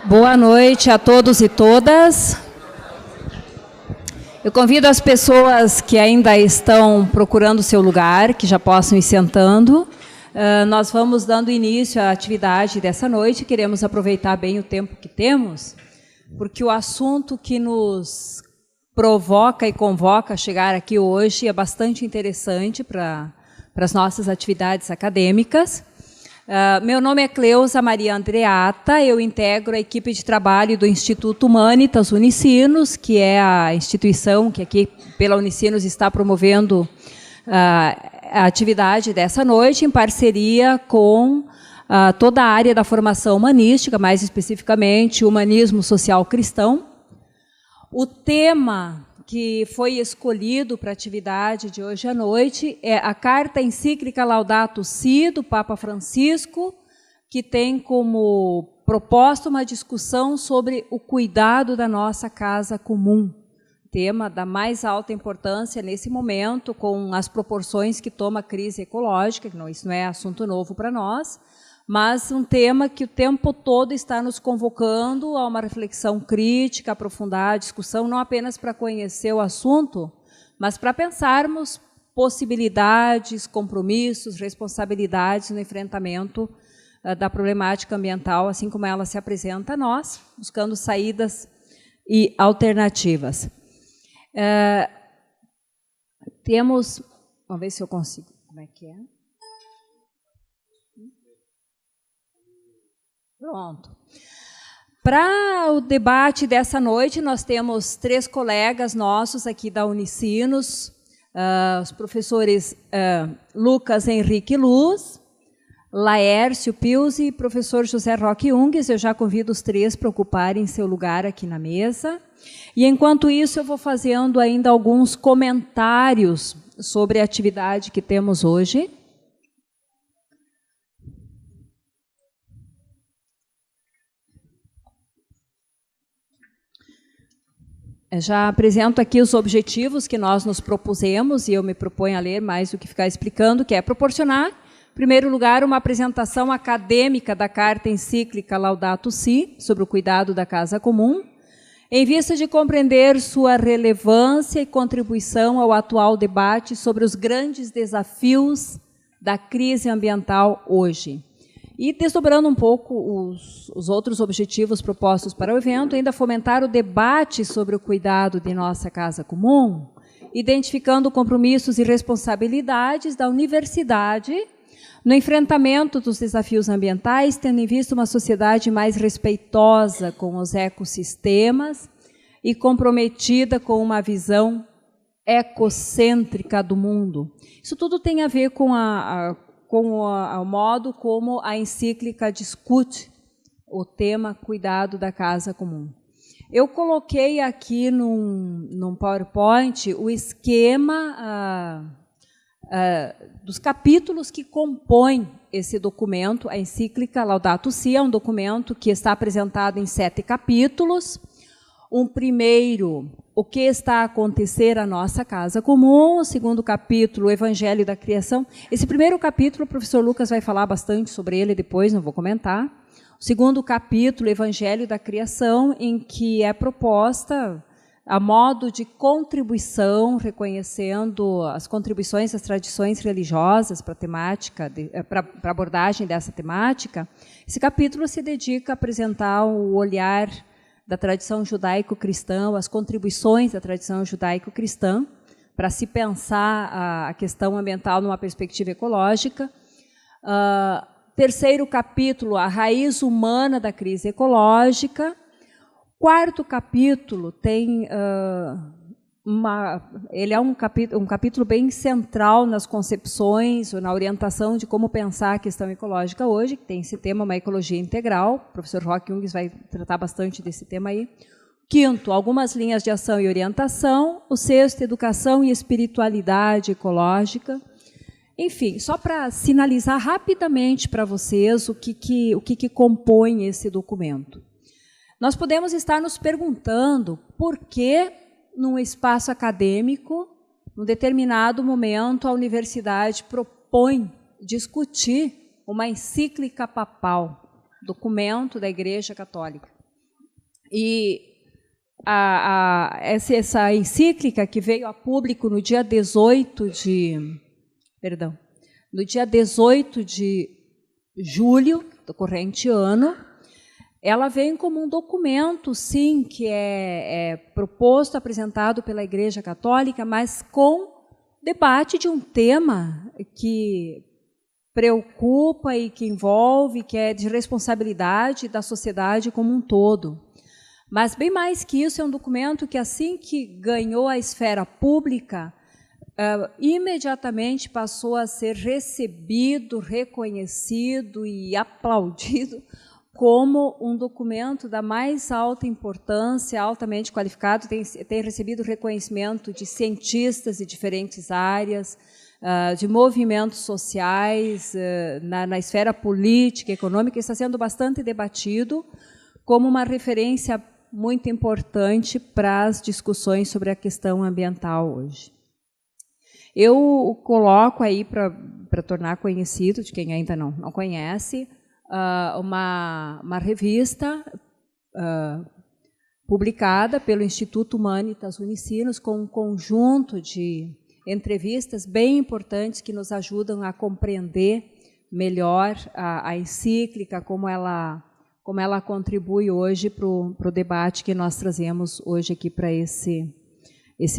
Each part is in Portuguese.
Boa noite a todos e todas. Eu convido as pessoas que ainda estão procurando seu lugar, que já possam ir sentando. Nós vamos dando início à atividade dessa noite. Queremos aproveitar bem o tempo que temos, porque o assunto que nos provoca e convoca a chegar aqui hoje é bastante interessante para as nossas atividades acadêmicas. Meu nome é Cleusa Maria Andreata, eu integro a equipe de trabalho do Instituto Humanitas Unicinos, que é a instituição que aqui pela Unicinos está promovendo a atividade dessa noite, em parceria com toda a área da formação humanística, mais especificamente o humanismo social cristão. O tema que foi escolhido para a atividade de hoje à noite é a carta encíclica Laudato Si, do Papa Francisco, que tem como proposta uma discussão sobre o cuidado da nossa casa comum, tema da mais alta importância nesse momento, com as proporções que toma a crise ecológica, que isso não é assunto novo para nós, mas um tema que o tempo todo está nos convocando a uma reflexão crítica, aprofundar a discussão, não apenas para conhecer o assunto, mas para pensarmos possibilidades, compromissos, responsabilidades no enfrentamento da problemática ambiental, assim como ela se apresenta a nós, buscando saídas e alternativas. Temos... Vamos ver se eu consigo. Como é que é? Pronto. Para o debate dessa noite, nós temos 3 colegas nossos aqui da Unicinos, os professores Lucas Henrique Luz, Laércio Pius e professor José Roque Ungues. Eu já convido os 3 para ocuparem seu lugar aqui na mesa. E, enquanto isso, eu vou fazendo ainda alguns comentários sobre a atividade que temos hoje. Já apresento aqui os objetivos que nós nos propusemos, e eu me proponho a ler mais do que ficar explicando, que é proporcionar, em primeiro lugar, uma apresentação acadêmica da carta encíclica Laudato Si, sobre o cuidado da casa comum, em vista de compreender sua relevância e contribuição ao atual debate sobre os grandes desafios da crise ambiental hoje. E, desdobrando um pouco os outros objetivos propostos para o evento, ainda fomentar o debate sobre o cuidado de nossa casa comum, identificando compromissos e responsabilidades da universidade no enfrentamento dos desafios ambientais, tendo em vista uma sociedade mais respeitosa com os ecossistemas e comprometida com uma visão ecocêntrica do mundo. Isso tudo tem a ver com o modo como a encíclica discute o tema cuidado da casa comum. Eu coloquei aqui num PowerPoint o esquema dos capítulos que compõem esse documento. A encíclica Laudato Si é um documento que está apresentado em 7 capítulos. Um primeiro, o que está a acontecer à nossa casa comum. O segundo capítulo, o Evangelho da Criação. Esse primeiro capítulo, o professor Lucas vai falar bastante sobre ele depois, não vou comentar. O segundo capítulo, Evangelho da Criação, em que é proposta a modo de contribuição, reconhecendo as contribuições das tradições religiosas para a temática, para a abordagem dessa temática. Esse capítulo se dedica a apresentar o olhar da tradição judaico-cristã, as contribuições da tradição judaico-cristã, para se pensar a questão ambiental numa perspectiva ecológica. Terceiro capítulo, a raiz humana da crise ecológica. Quarto capítulo tem ele é um capítulo bem central nas concepções ou na orientação de como pensar a questão ecológica hoje, que tem esse tema, uma ecologia integral. O professor Roque Ungues vai tratar bastante desse tema aí. Quinto, algumas linhas de ação e orientação. O sexto, educação e espiritualidade ecológica. Enfim, só para sinalizar rapidamente para vocês o que compõe esse documento. Nós podemos estar nos perguntando por que, num espaço acadêmico, num determinado momento, a universidade propõe discutir uma encíclica papal, documento da Igreja Católica. E essa encíclica que veio a público no dia 18 de julho do corrente ano, ela vem como um documento, sim, que é proposto, apresentado pela Igreja Católica, mas com debate de um tema que preocupa e que envolve, que é de responsabilidade da sociedade como um todo. Mas, bem mais que isso, é um documento que, assim que ganhou a esfera pública, imediatamente passou a ser recebido, reconhecido e aplaudido como um documento da mais alta importância, altamente qualificado, tem recebido reconhecimento de cientistas de diferentes áreas, de movimentos sociais, na esfera política, econômica, está sendo bastante debatido como uma referência muito importante para as discussões sobre a questão ambiental hoje. Eu coloco aí, para tornar conhecido, de quem ainda não conhece, uma revista publicada pelo Instituto Humanitas Unicinos, com um conjunto de entrevistas bem importantes que nos ajudam a compreender melhor a encíclica, como ela contribui hoje para o debate que nós trazemos hoje aqui para esse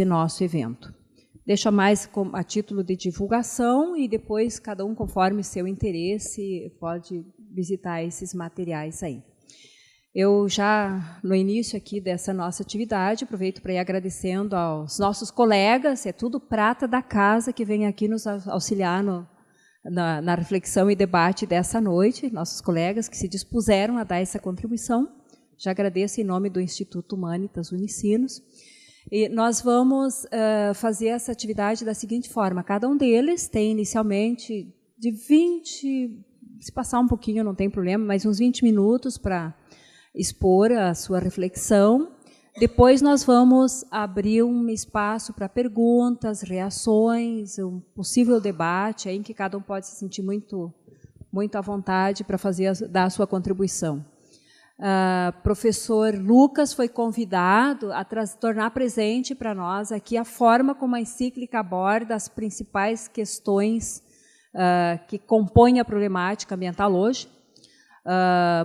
nosso evento. Deixa mais a título de divulgação e depois cada um, conforme seu interesse, pode visitar esses materiais aí. Eu já, no início aqui dessa nossa atividade, aproveito para ir agradecendo aos nossos colegas, é tudo prata da casa que vem aqui nos auxiliar na reflexão e debate dessa noite, nossos colegas que se dispuseram a dar essa contribuição. Já agradeço em nome do Instituto Humanitas Unicinos. E nós vamos fazer essa atividade da seguinte forma: cada um deles tem inicialmente de 20, se passar um pouquinho não tem problema, mas uns 20 minutos para expor a sua reflexão. Depois nós vamos abrir um espaço para perguntas, reações, um possível debate, aí em que cada um pode se sentir muito à vontade para dar a sua contribuição. Professor Lucas foi convidado a tornar presente para nós aqui a forma como a encíclica aborda as principais questões que compõem a problemática ambiental hoje.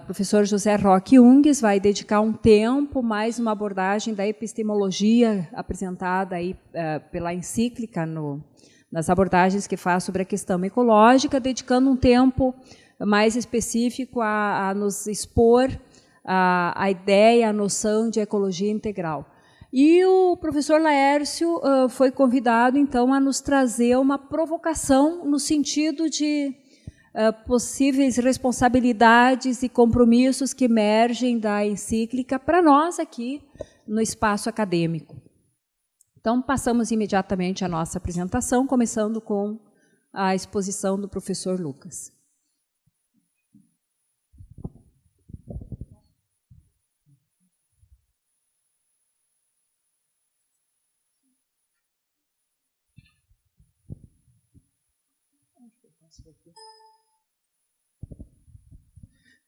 Professor José Roque Ungues vai dedicar um tempo, mais uma abordagem da epistemologia apresentada aí, pela encíclica nas abordagens que faz sobre a questão ecológica, dedicando um tempo mais específico a nos expor a ideia, a noção de ecologia integral. E o professor Laércio foi convidado, então, a nos trazer uma provocação no sentido de possíveis responsabilidades e compromissos que emergem da encíclica para nós aqui no espaço acadêmico. Então, passamos imediatamente à nossa apresentação, começando com a exposição do professor Lucas.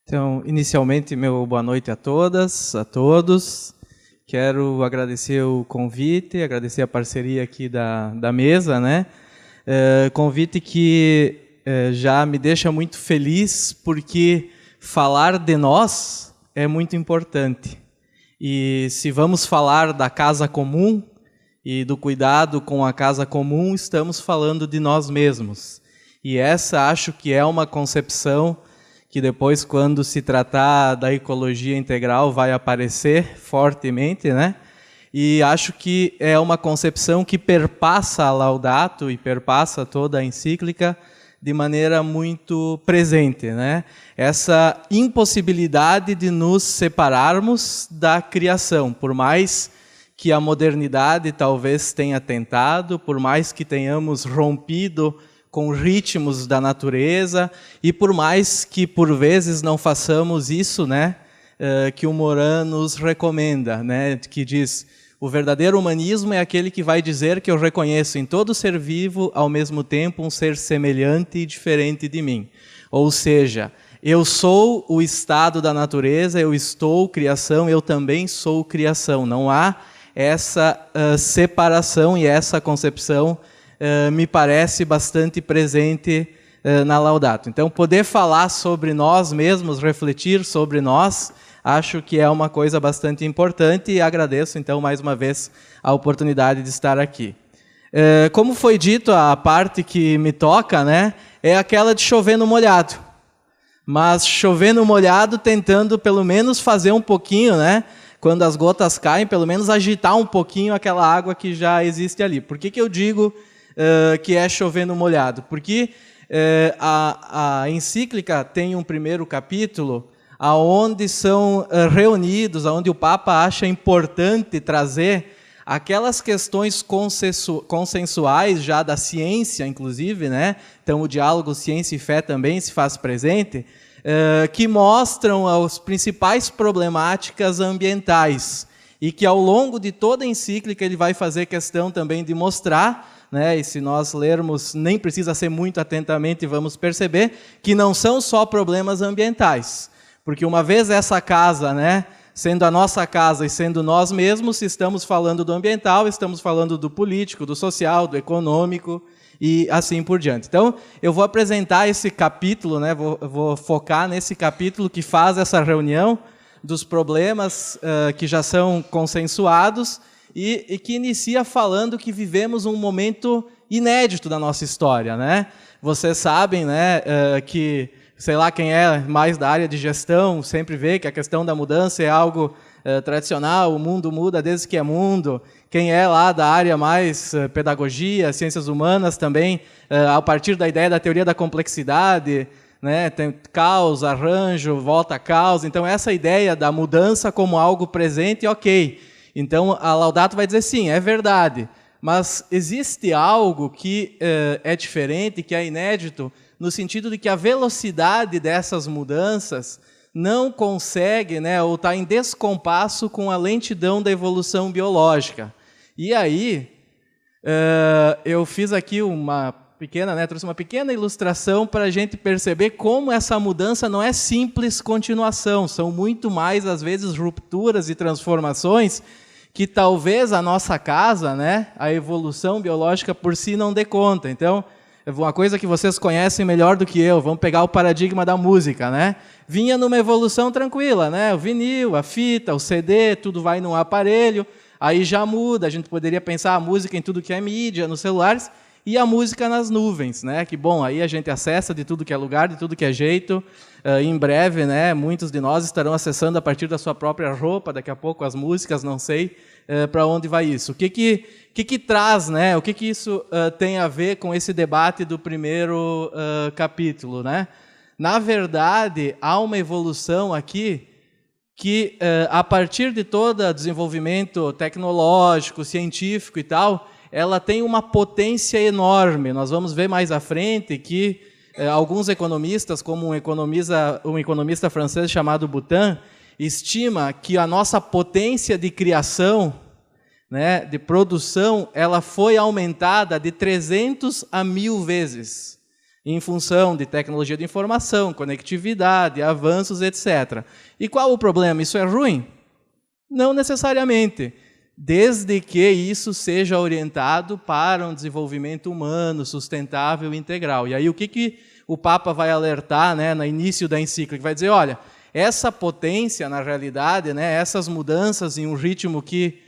Então, inicialmente, meu boa noite a todas, a todos. Quero agradecer o convite, agradecer a parceria aqui da mesa, né? Convite que já me deixa muito feliz, porque falar de nós é muito importante. E se vamos falar da casa comum e do cuidado com a casa comum, estamos falando de nós mesmos. E essa acho que é uma concepção que depois, quando se tratar da ecologia integral, vai aparecer fortemente, né? E acho que é uma concepção que perpassa a Laudato e perpassa toda a encíclica de maneira muito presente, né? Essa impossibilidade de nos separarmos da criação, por mais que a modernidade talvez tenha tentado, por mais que tenhamos rompido com ritmos da natureza, e por mais que por vezes não façamos isso, né, que o Morin nos recomenda, né, que diz: o verdadeiro humanismo é aquele que vai dizer que eu reconheço em todo ser vivo, ao mesmo tempo, um ser semelhante e diferente de mim. Ou seja, Eu sou o estado da natureza, eu estou criação, eu também sou criação. Não há essa separação e essa concepção me parece bastante presente na Laudato. Então, poder falar sobre nós mesmos, refletir sobre nós, acho que é uma coisa bastante importante e agradeço, então, mais uma vez, a oportunidade de estar aqui. Como foi dito, a parte que me toca, né, é aquela de chover no molhado. Mas chover no molhado tentando, pelo menos, fazer um pouquinho, né, quando as gotas caem, pelo menos agitar um pouquinho aquela água que já existe ali. Por que eu digo que é chover no molhado? Porque a encíclica tem um primeiro capítulo onde são reunidos, onde o Papa acha importante trazer aquelas questões consensuais já da ciência, inclusive, né? Então o diálogo ciência e fé também se faz presente, que mostram as principais problemáticas ambientais e que ao longo de toda a encíclica ele vai fazer questão também de mostrar, né, e se nós lermos, nem precisa ser muito atentamente, vamos perceber que não são só problemas ambientais. Porque uma vez essa casa, né, sendo a nossa casa e sendo nós mesmos, se estamos falando do ambiental, estamos falando do político, do social, do econômico e assim por diante. Então, eu vou apresentar esse capítulo, né, vou focar nesse capítulo que faz essa reunião dos problemas que já são consensuados e que inicia falando que vivemos um momento inédito da nossa história, né? Vocês sabem, né, que, sei lá, quem é mais da área de gestão sempre vê que a questão da mudança é algo tradicional, o mundo muda desde que é mundo. Quem é lá da área mais pedagogia, ciências humanas também, a partir da ideia da teoria da complexidade, né, tem caos, arranjo, volta a caos. Então, essa ideia da mudança como algo presente, ok. Então, a Laudato vai dizer, sim, é verdade, mas existe algo que é diferente, que é inédito, no sentido de que a velocidade dessas mudanças não consegue, né, ou está em descompasso com a lentidão da evolução biológica. E aí, eu fiz aqui uma pequena, né, trouxe uma pequena ilustração para a gente perceber como essa mudança não é simples continuação, são muito mais, às vezes, rupturas e transformações que talvez a nossa casa, né, a evolução biológica por si não dê conta. Então, uma coisa que vocês conhecem melhor do que eu, vamos pegar o paradigma da música, né? Vinha numa evolução tranquila, né? O vinil, a fita, o CD, tudo vai num aparelho, aí já muda, a gente poderia pensar a música em tudo que é mídia, nos celulares, e a música nas nuvens, né? Que bom, aí a gente acessa de tudo que é lugar, de tudo que é jeito. Em breve, né, muitos de nós estarão acessando a partir da sua própria roupa, daqui a pouco as músicas, não sei para onde vai isso. O que traz, né? O que isso tem a ver com esse debate do primeiro capítulo, né? Na verdade, há uma evolução aqui que, a partir de todo desenvolvimento tecnológico, científico e tal, ela tem uma potência enorme. Nós vamos ver mais à frente que alguns economistas, como um economista francês chamado Boutin, estima que a nossa potência de criação, né, de produção, ela foi aumentada de 300 a 1000 vezes, em função de tecnologia de informação, conectividade, avanços, etc. E qual o problema? Isso é ruim? Não necessariamente, desde que isso seja orientado para um desenvolvimento humano, sustentável e integral. E aí o que o Papa vai alertar, né, no início da encíclica? Vai dizer, olha, essa potência, na realidade, né, essas mudanças em um ritmo que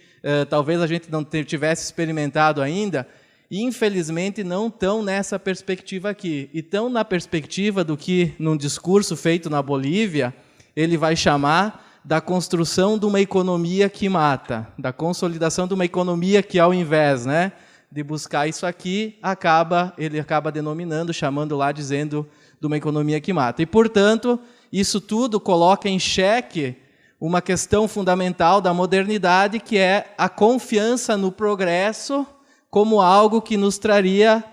talvez a gente não tivesse experimentado ainda, infelizmente não estão nessa perspectiva aqui. E estão na perspectiva do que, num discurso feito na Bolívia, ele vai chamar da construção de uma economia que mata, da consolidação de uma economia que, ao invés, né, de buscar isso aqui, ele acaba denominando, chamando lá, dizendo de uma economia que mata. E, portanto, isso tudo coloca em xeque uma questão fundamental da modernidade, que é a confiança no progresso como algo que nos traria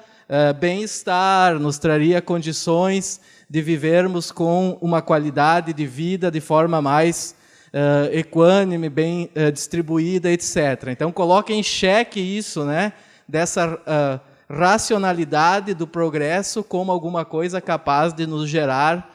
bem-estar, nos traria condições de vivermos com uma qualidade de vida de forma mais equânime, bem distribuída, etc. Então, coloca em xeque isso, né, dessa racionalidade do progresso como alguma coisa capaz de nos gerar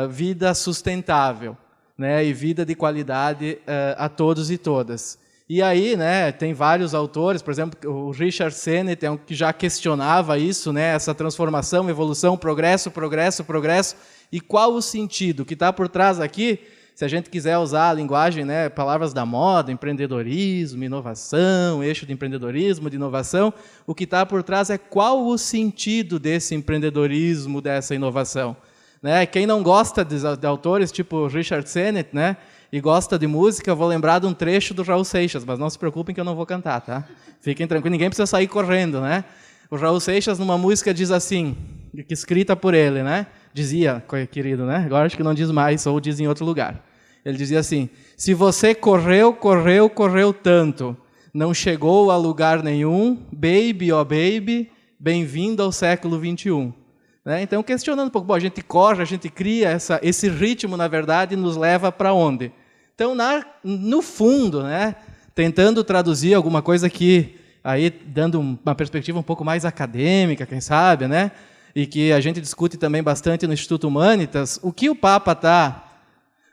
vida sustentável, né, e vida de qualidade a todos e todas. E aí, né, tem vários autores, por exemplo, o Richard Sennett é um que já questionava isso, né, essa transformação, evolução, progresso, progresso, progresso, e qual o sentido que está por trás aqui, se a gente quiser usar a linguagem, né, palavras da moda, empreendedorismo, inovação, eixo de empreendedorismo, de inovação, o que está por trás é qual o sentido desse empreendedorismo, dessa inovação. Né? Quem não gosta de autores tipo Richard Sennett, né, e gosta de música, eu vou lembrar de um trecho do Raul Seixas, mas não se preocupem que eu não vou cantar, tá? Fiquem tranquilos, ninguém precisa sair correndo, né? O Raul Seixas, numa música, diz assim, escrita por ele, né? Dizia, querido, né? Agora acho que não diz mais, ou diz em outro lugar. Ele dizia assim, se você correu, correu, correu tanto, não chegou a lugar nenhum, baby, ó baby, bem-vindo ao século XXI. Né? Então, questionando um pouco, bom, a gente corre, a gente cria, esse ritmo, na verdade, nos leva para onde? Então, no fundo, né, tentando traduzir alguma coisa que, aí, dando uma perspectiva um pouco mais acadêmica, quem sabe, né, e que a gente discute também bastante no Instituto Humanitas, o que o Papa está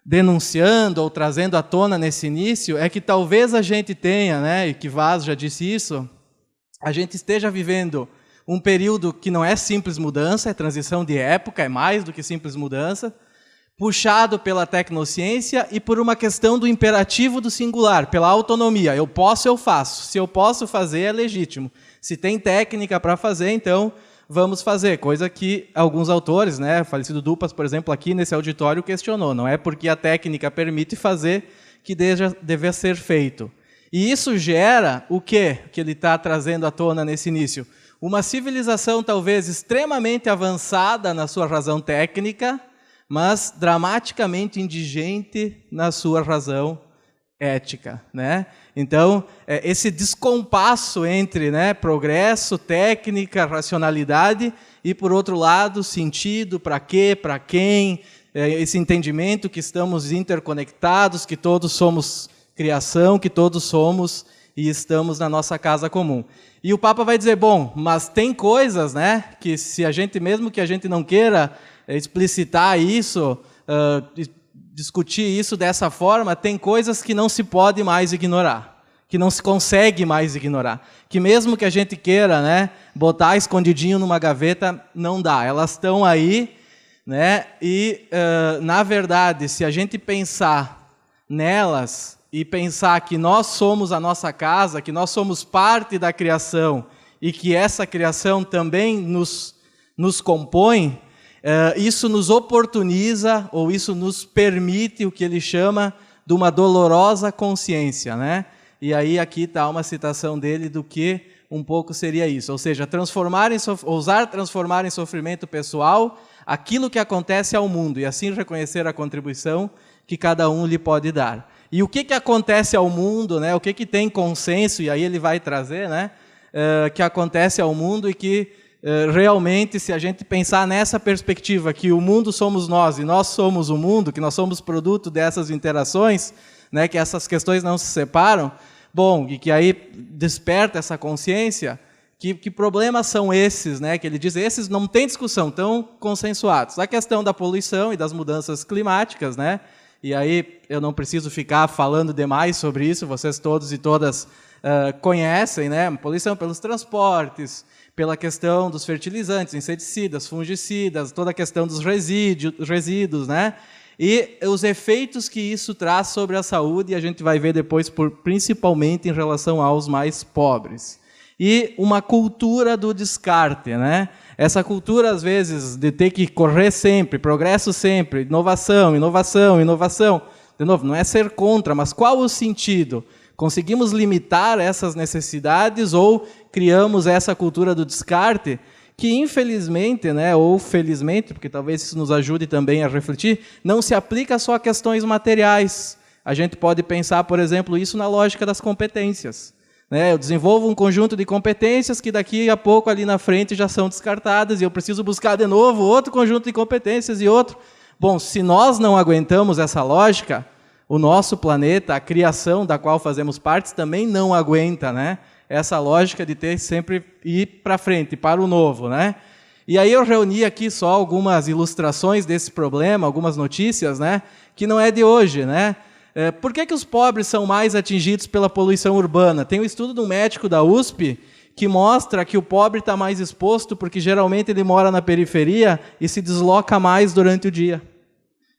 denunciando ou trazendo à tona nesse início é que talvez a gente tenha, né, e que Vaz já disse isso, a gente esteja vivendo um período que não é simples mudança, é transição de época, é mais do que simples mudança, puxado pela tecnociência e por uma questão do imperativo do singular, pela autonomia. Eu posso, eu faço. Se eu posso fazer, é legítimo. Se tem técnica para fazer, então vamos fazer. Coisa que alguns autores, né, falecido Dupas, por exemplo, aqui nesse auditório questionou. Não é porque a técnica permite fazer que deve ser feito. E isso gera o quê? Que ele está trazendo à tona nesse início? Uma civilização talvez extremamente avançada na sua razão técnica, mas dramaticamente indigente na sua razão ética, né? Então, esse descompasso entre, né, progresso, técnica, racionalidade e, por outro lado, sentido, para quê, para quem, esse entendimento que estamos interconectados, que todos somos criação, que todos somos e estamos na nossa casa comum. E o Papa vai dizer, bom, mas tem coisas, né, que se a gente, mesmo que a gente não queira explicitar isso, discutir isso dessa forma, tem coisas que não se pode mais ignorar, que não se consegue mais ignorar, que mesmo que a gente queira, né, botar escondidinho numa gaveta, não dá, elas estão aí, né, e, na verdade, se a gente pensar nelas, e pensar que nós somos a nossa casa, que nós somos parte da criação e que essa criação também nos compõe, isso nos oportuniza ou isso nos permite o que ele chama de uma dolorosa consciência, né? E aí aqui está uma citação dele do que um pouco seria isso, ou seja, ousar transformar em sofrimento pessoal aquilo que acontece ao mundo e assim reconhecer a contribuição que cada um lhe pode dar. E o que acontece ao mundo, né? O que tem consenso, e aí ele vai trazer, né? Que acontece ao mundo e que realmente, se a gente pensar nessa perspectiva, que o mundo somos nós e nós somos o mundo, que nós somos produto dessas interações, né? Que essas questões não se separam, bom, e que aí desperta essa consciência, que problemas são esses, né? Que ele diz, esses não tem discussão, estão consensuados. A questão da poluição e das mudanças climáticas, né? E aí eu não preciso ficar falando demais sobre isso, vocês todos e todas conhecem, né? Poluição pelos transportes, pela questão dos fertilizantes, inseticidas, fungicidas, toda a questão dos resíduos, né? E os efeitos que isso traz sobre a saúde, a gente vai ver depois, principalmente em relação aos mais pobres. E uma cultura do descarte, né? Essa cultura, às vezes, de ter que correr sempre, progresso sempre, inovação, inovação, inovação. De novo, não é ser contra, mas qual o sentido? Conseguimos limitar essas necessidades ou criamos essa cultura do descarte que, infelizmente, né, ou felizmente, porque talvez isso nos ajude também a refletir, não se aplica só a questões materiais. A gente pode pensar, por exemplo, isso na lógica das competências. Eu desenvolvo um conjunto de competências que daqui a pouco ali na frente já são descartadas e eu preciso buscar de novo outro conjunto de competências e outro. Bom, se nós não aguentamos essa lógica, o nosso planeta, a criação da qual fazemos parte, também não aguenta, né? Essa lógica de ter sempre ir para frente, para o novo, né? E aí eu reuni aqui só algumas ilustrações desse problema, algumas notícias, né, que não é de hoje, né? Por que os pobres são mais atingidos pela poluição urbana? Tem um estudo de um médico da USP que mostra que o pobre está mais exposto porque geralmente ele mora na periferia e se desloca mais durante o dia.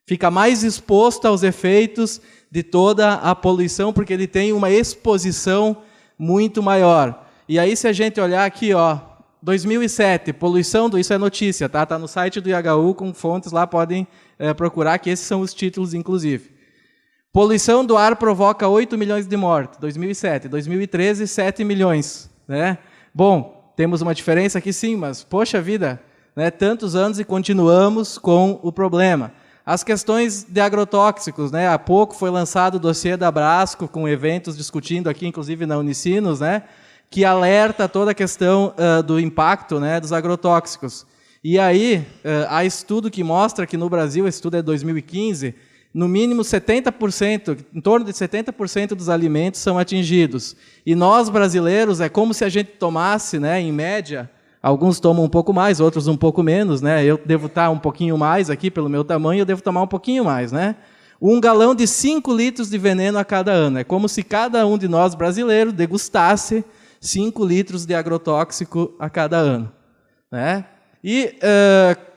Fica mais exposto aos efeitos de toda a poluição porque ele tem uma exposição muito maior. E aí, se a gente olhar aqui, ó, 2007, poluição, isso é notícia, tá? Está no site do IHU com fontes lá, podem procurar, que esses são os títulos, inclusive. Poluição do ar provoca 8 milhões de mortes, 2007. 2013, 7 milhões. Né? Bom, temos uma diferença aqui sim, mas, poxa vida, né, tantos anos e continuamos com o problema. As questões de agrotóxicos, né? Há pouco foi lançado o dossiê da Brasco, com eventos discutindo aqui, inclusive na Unicinos, né? Que alerta toda a questão do impacto, né, dos agrotóxicos. E aí, há estudo que mostra que no Brasil, esse estudo é de 2015, no mínimo 70%, em torno de 70% dos alimentos são atingidos. E nós, brasileiros, é como se a gente tomasse, né, em média, alguns tomam um pouco mais, outros um pouco menos, né? Eu devo estar um pouquinho mais aqui, pelo meu tamanho, eu devo tomar um pouquinho mais, né? 1 galão de 5 litros de veneno a cada ano. É como se cada um de nós, brasileiros, degustasse 5 litros de agrotóxico a cada ano. Né? E,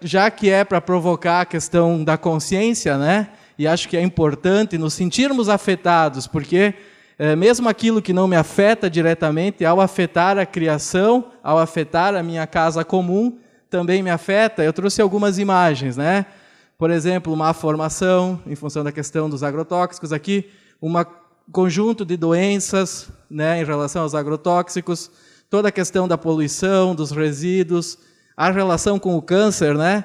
já que é para provocar a questão da consciência, né? E acho que é importante nos sentirmos afetados, porque mesmo aquilo que não me afeta diretamente, ao afetar a criação, ao afetar a minha casa comum, também me afeta. Eu trouxe algumas imagens, né? Por exemplo, má formação, em função da questão dos agrotóxicos aqui, um conjunto de doenças, né, em relação aos agrotóxicos, toda a questão da poluição, dos resíduos, a relação com o câncer, né?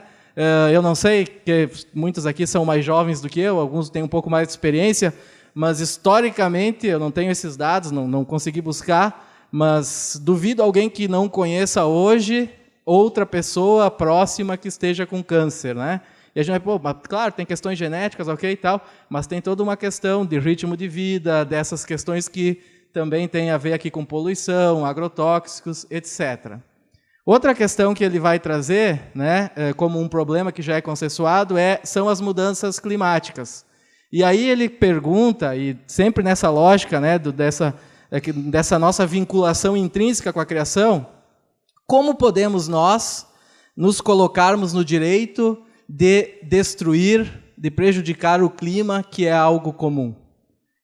Eu não sei, que muitos aqui são mais jovens do que eu, alguns têm um pouco mais de experiência, mas historicamente, eu não tenho esses dados, não consegui buscar, mas duvido alguém que não conheça hoje outra pessoa próxima que esteja com câncer, né? E a gente vai, pô, mas, claro, tem questões genéticas, ok e tal, mas tem toda uma questão de ritmo de vida, dessas questões que também tem a ver aqui com poluição, agrotóxicos, etc. Outra questão que ele vai trazer, né, como um problema que já é consensuado, são as mudanças climáticas. E aí ele pergunta, e sempre nessa lógica, né, dessa nossa vinculação intrínseca com a criação, como podemos nós nos colocarmos no direito de destruir, de prejudicar o clima, que é algo comum.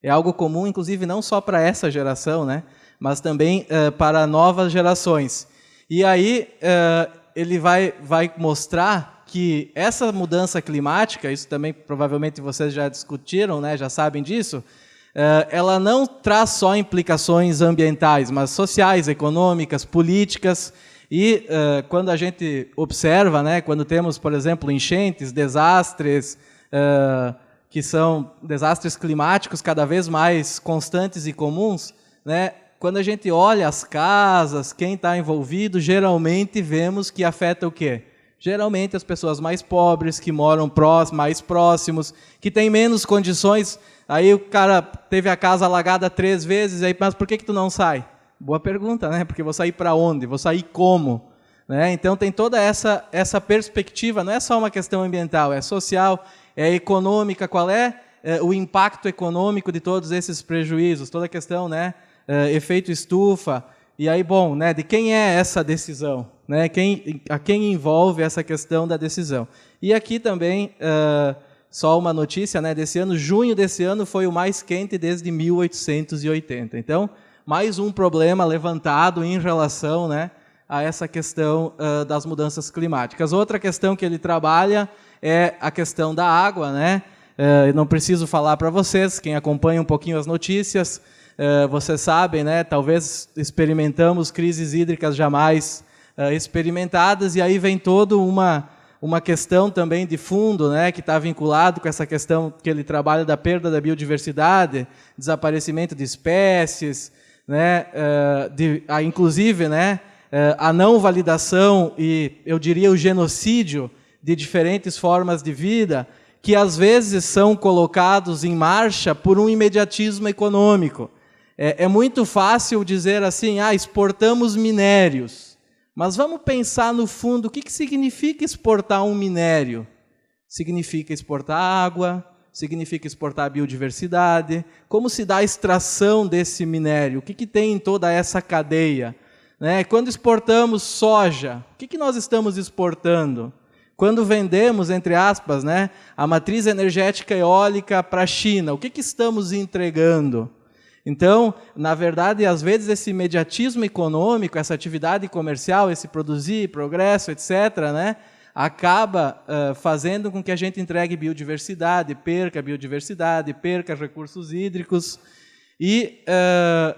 É algo comum, inclusive, não só para essa geração, né, mas também para novas gerações. E aí ele vai mostrar que essa mudança climática, isso também provavelmente vocês já discutiram, né, já sabem disso, ela não traz só implicações ambientais, mas sociais, econômicas, políticas. E quando a gente observa, né, quando temos, por exemplo, enchentes, desastres, que são desastres climáticos cada vez mais constantes e comuns, né, quando a gente olha as casas, quem está envolvido, geralmente vemos que afeta o quê? Geralmente as pessoas mais pobres, que moram mais próximos, que têm menos condições. Aí o cara teve a casa alagada 3 vezes, aí, mas por que tu não sai? Boa pergunta, né? Porque vou sair para onde? Vou sair como? Né? Então tem toda essa perspectiva, não é só uma questão ambiental, é social, é econômica, qual é o impacto econômico de todos esses prejuízos, toda a questão, né? Efeito estufa, e aí, bom, né, de quem é essa decisão? Né? A quem envolve essa questão da decisão? E aqui também, só uma notícia, né, desse ano, junho desse ano foi o mais quente desde 1880. Então, mais um problema levantado em relação, né, a essa questão das mudanças climáticas. Outra questão que ele trabalha é a questão da água, né? Eu não preciso falar para vocês, quem acompanha um pouquinho as notícias, vocês sabem, né? Talvez experimentamos crises hídricas jamais experimentadas, e aí vem toda uma questão também de fundo, né? Que está vinculado com essa questão que ele trabalha da perda da biodiversidade, desaparecimento de espécies, né? Inclusive, né? A não validação e, eu diria, o genocídio de diferentes formas de vida, que às vezes são colocados em marcha por um imediatismo econômico. É muito fácil dizer assim, exportamos minérios. Mas vamos pensar no fundo, o que significa exportar um minério? Significa exportar água, significa exportar biodiversidade. Como se dá a extração desse minério? O que tem em toda essa cadeia? Né? Quando exportamos soja, o que nós estamos exportando? Quando vendemos, entre aspas, né, a matriz energética eólica para a China, o que estamos entregando? Então, na verdade, às vezes esse imediatismo econômico, essa atividade comercial, esse produzir, progresso, etc., né, acaba fazendo com que a gente entregue biodiversidade, perca recursos hídricos. E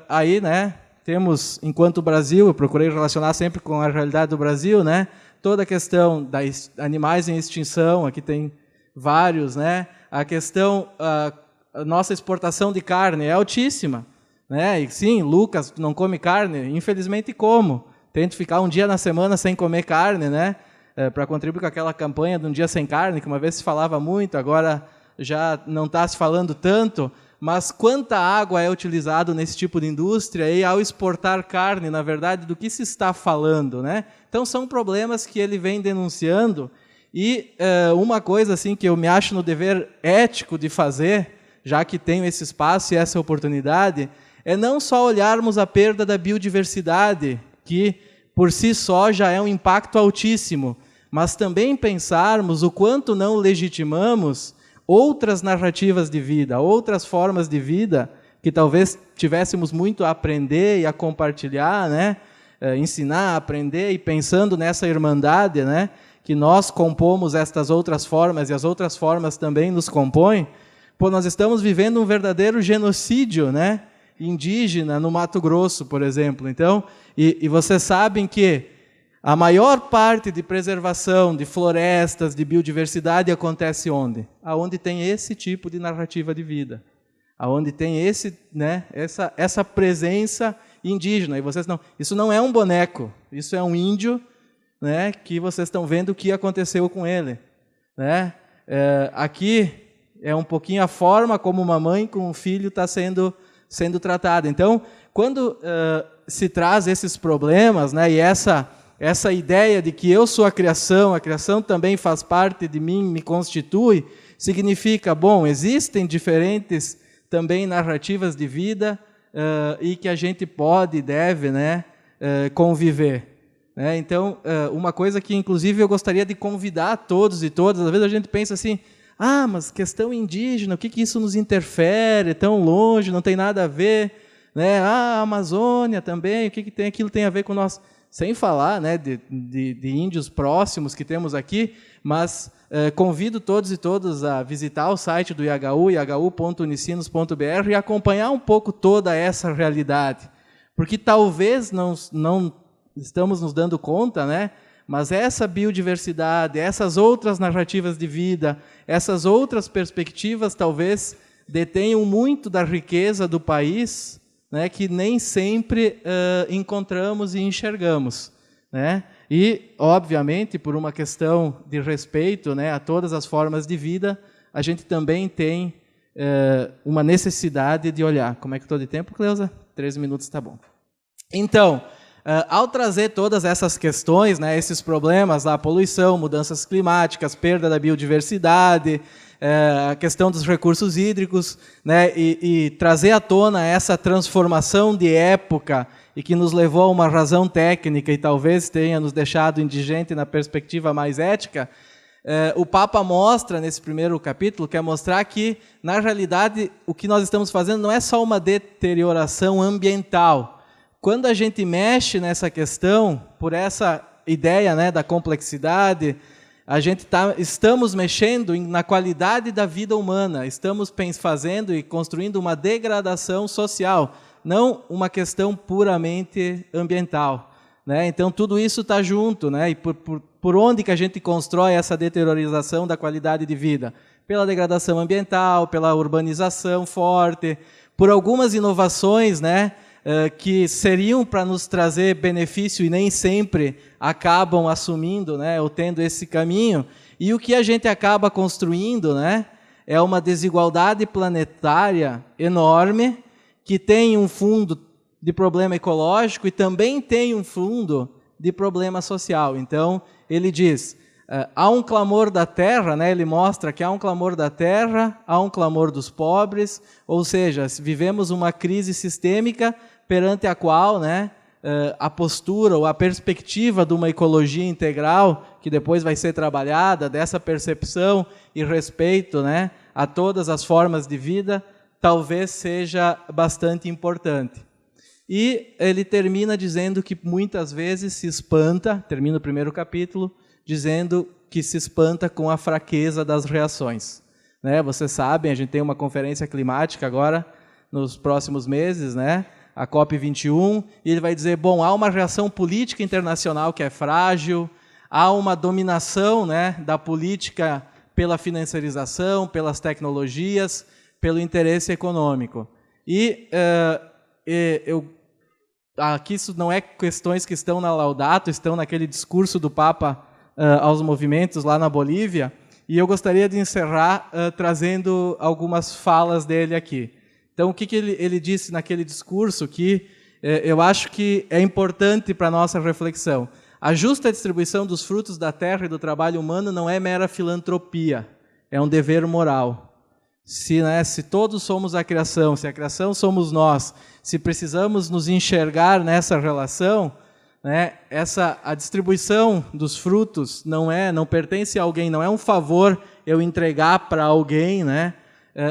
aí, né, temos, enquanto Brasil, eu procurei relacionar sempre com a realidade do Brasil, né, toda a questão dos animais em extinção, aqui tem vários, né, a questão, a nossa exportação de carne é altíssima, né, e sim, Lucas não come carne, infelizmente como, tento ficar um dia na semana sem comer carne, né, para contribuir com aquela campanha de um dia sem carne, que uma vez se falava muito, agora já não está se falando tanto, mas quanta água é utilizado nesse tipo de indústria e ao exportar carne, na verdade, do que se está falando, né? Então, são problemas que ele vem denunciando e uma coisa assim que eu me acho no dever ético de fazer, já que tenho esse espaço e essa oportunidade, é não só olharmos a perda da biodiversidade, que por si só já é um impacto altíssimo, mas também pensarmos o quanto não legitimamos outras narrativas de vida, outras formas de vida que talvez tivéssemos muito a aprender e a compartilhar, né? Ensinar, aprender e pensando nessa irmandade, né? Que nós compomos estas outras formas e as outras formas também nos compõem. Pô, nós estamos vivendo um verdadeiro genocídio, né? Indígena no Mato Grosso, por exemplo. Então, e vocês sabem que a maior parte de preservação de florestas, de biodiversidade acontece onde? Aonde tem esse tipo de narrativa de vida. Aonde tem esse, né, essa presença indígena. E vocês não, isso não é um boneco, isso é um índio, né, que vocês estão vendo o que aconteceu com ele. Né? Aqui é um pouquinho a forma como uma mãe com um filho está sendo tratada. Então, quando se traz esses problemas, né, e essa ideia de que eu sou a criação também faz parte de mim, me constitui, significa, bom, existem diferentes também narrativas de vida e que a gente pode e deve, né, conviver. Né? Então, uma coisa que, inclusive, eu gostaria de convidar todos e todas, às vezes a gente pensa assim, mas questão indígena, o que isso nos interfere, é tão longe, não tem nada a ver, né? A Amazônia também, o que tem, aquilo tem a ver com nós? Sem falar, né, de índios próximos que temos aqui, mas convido todos e todas a visitar o site do IHU, ihu.unicinos.br, e acompanhar um pouco toda essa realidade. Porque talvez não estamos nos dando conta, né, mas essa biodiversidade, essas outras narrativas de vida, essas outras perspectivas, talvez detenham muito da riqueza do país, né, que nem sempre encontramos e enxergamos. Né? E, obviamente, por uma questão de respeito, né, a todas as formas de vida, a gente também tem uma necessidade de olhar. Como é que estou de tempo, Cleusa? 13 minutos está bom. Então, ao trazer todas essas questões, né, esses problemas, a poluição, mudanças climáticas, perda da biodiversidade, a questão dos recursos hídricos, né, e trazer à tona essa transformação de época e que nos levou a uma razão técnica e talvez tenha nos deixado indigente na perspectiva mais ética, o Papa mostra, nesse primeiro capítulo, quer mostrar que, na realidade, o que nós estamos fazendo não é só uma deterioração ambiental. Quando a gente mexe nessa questão, por essa ideia, né, da complexidade, estamos mexendo na qualidade da vida humana, estamos fazendo e construindo uma degradação social, não uma questão puramente ambiental. Né? Então, tudo isso está junto. Né? E por onde que a gente constrói essa deteriorização da qualidade de vida? Pela degradação ambiental, pela urbanização forte, por algumas inovações, né, que seriam para nos trazer benefício e nem sempre acabam assumindo, né, ou tendo esse caminho. E o que a gente acaba construindo, né, é uma desigualdade planetária enorme, que tem um fundo de problema ecológico e também tem um fundo de problema social. Então, ele diz, há um clamor da terra, né? Ele mostra que há um clamor da terra, há um clamor dos pobres, ou seja, vivemos uma crise sistêmica perante a qual, né, a postura ou a perspectiva de uma ecologia integral, que depois vai ser trabalhada, dessa percepção e respeito, né, a todas as formas de vida, talvez seja bastante importante. E ele termina dizendo que muitas vezes se espanta, termina o primeiro capítulo, dizendo que se espanta com a fraqueza das reações. Né? Vocês sabem, a gente tem uma conferência climática agora, nos próximos meses, né? A COP21, e ele vai dizer, bom, há uma reação política internacional que é frágil, há uma dominação, né, da política pela financiarização, pelas tecnologias, pelo interesse econômico. E aqui isso não é questões que estão na Laudato, estão naquele discurso do Papa aos movimentos lá na Bolívia, e eu gostaria de encerrar trazendo algumas falas dele aqui. Então, o que ele disse naquele discurso que eu acho que é importante para a nossa reflexão. A justa distribuição dos frutos da terra e do trabalho humano não é mera filantropia, é um dever moral. Se todos somos a criação, se a criação somos nós, se precisamos nos enxergar nessa relação, né, a distribuição dos frutos não pertence a alguém, não é um favor eu entregar para alguém, né,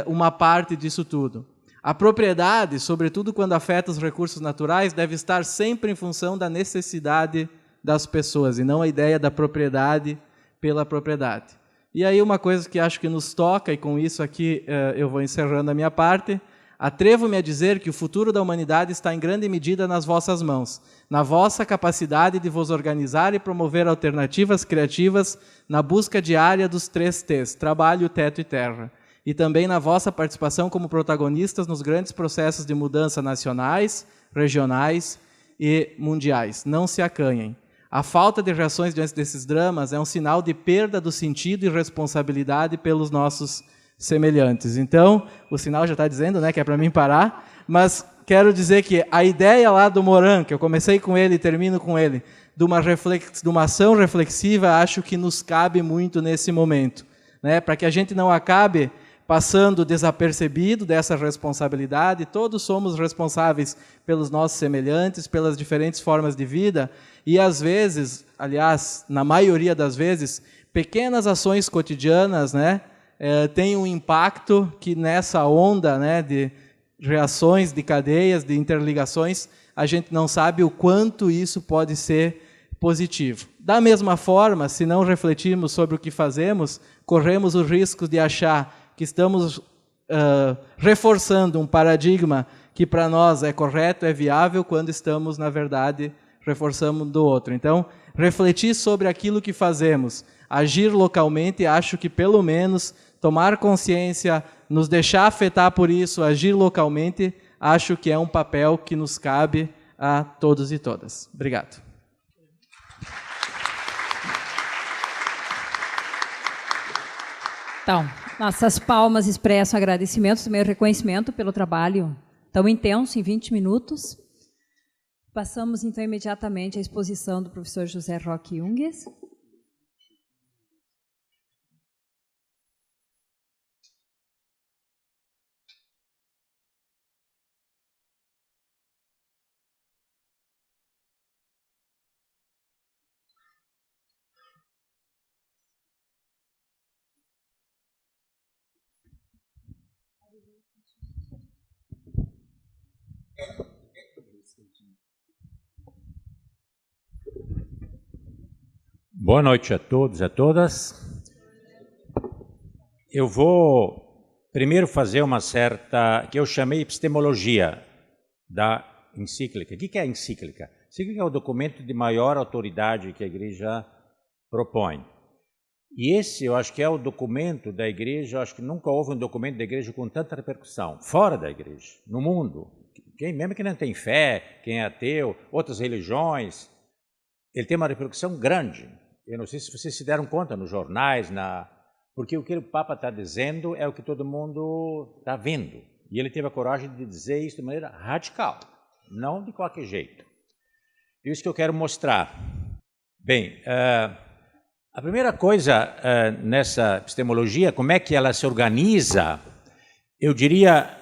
uma parte disso tudo. A propriedade, sobretudo quando afeta os recursos naturais, deve estar sempre em função da necessidade das pessoas, e não a ideia da propriedade pela propriedade. E aí uma coisa que acho que nos toca, e com isso aqui eu vou encerrando a minha parte, atrevo-me a dizer que o futuro da humanidade está em grande medida nas vossas mãos, na vossa capacidade de vos organizar e promover alternativas criativas na busca diária dos 3 T's, trabalho, teto e terra, e também na vossa participação como protagonistas nos grandes processos de mudança nacionais, regionais e mundiais. Não se acanhem. A falta de reações diante desses dramas é um sinal de perda do sentido e responsabilidade pelos nossos semelhantes. Então, o sinal já está dizendo, né, que é para mim parar, mas quero dizer que a ideia lá do Moran, que eu comecei com ele e termino com ele, de uma ação reflexiva, acho que nos cabe muito nesse momento, né, para que a gente não acabe passando desapercebido dessa responsabilidade. Todos somos responsáveis pelos nossos semelhantes, pelas diferentes formas de vida, e às vezes, aliás, na maioria das vezes, pequenas ações cotidianas, né, têm um impacto que nessa onda, né, de reações, de cadeias, de interligações, a gente não sabe o quanto isso pode ser positivo. Da mesma forma, se não refletirmos sobre o que fazemos, corremos o risco de achar que estamos reforçando um paradigma que para nós é correto, é viável, quando estamos, na verdade, reforçando do outro. Então, refletir sobre aquilo que fazemos, agir localmente, acho que pelo menos tomar consciência, nos deixar afetar por isso, agir localmente, acho que é um papel que nos cabe a todos e todas. Obrigado. Então, nossas palmas expressam agradecimento, também o reconhecimento pelo trabalho tão intenso, em 20 minutos. Passamos, então, imediatamente à exposição do professor José Roque Ungues. Boa noite a todos e a todas. Eu vou primeiro fazer uma certa, que eu chamei epistemologia da encíclica. O que é a encíclica? A encíclica é o documento de maior autoridade que a Igreja propõe. E esse, eu acho que é o documento da Igreja, eu acho que nunca houve um documento da Igreja com tanta repercussão, fora da Igreja, no mundo. Mesmo que não tem fé, quem é ateu, outras religiões, ele tem uma repercussão grande. Eu não sei se vocês se deram conta nos jornais, porque o que o Papa está dizendo é o que todo mundo está vendo. E ele teve a coragem de dizer isso de maneira radical, não de qualquer jeito. Isso que eu quero mostrar. Bem, a primeira coisa nessa epistemologia, como é que ela se organiza, eu diria,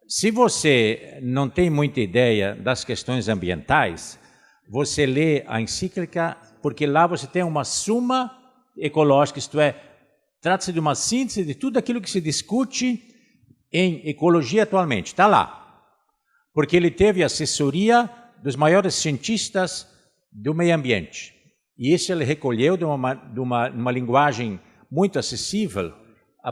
se você não tem muita ideia das questões ambientais, você lê a encíclica, porque lá você tem uma suma ecológica, isto é, trata-se de uma síntese de tudo aquilo que se discute em ecologia atualmente. Está lá. Porque ele teve assessoria dos maiores cientistas do meio ambiente. E isso ele recolheu de uma linguagem muito acessível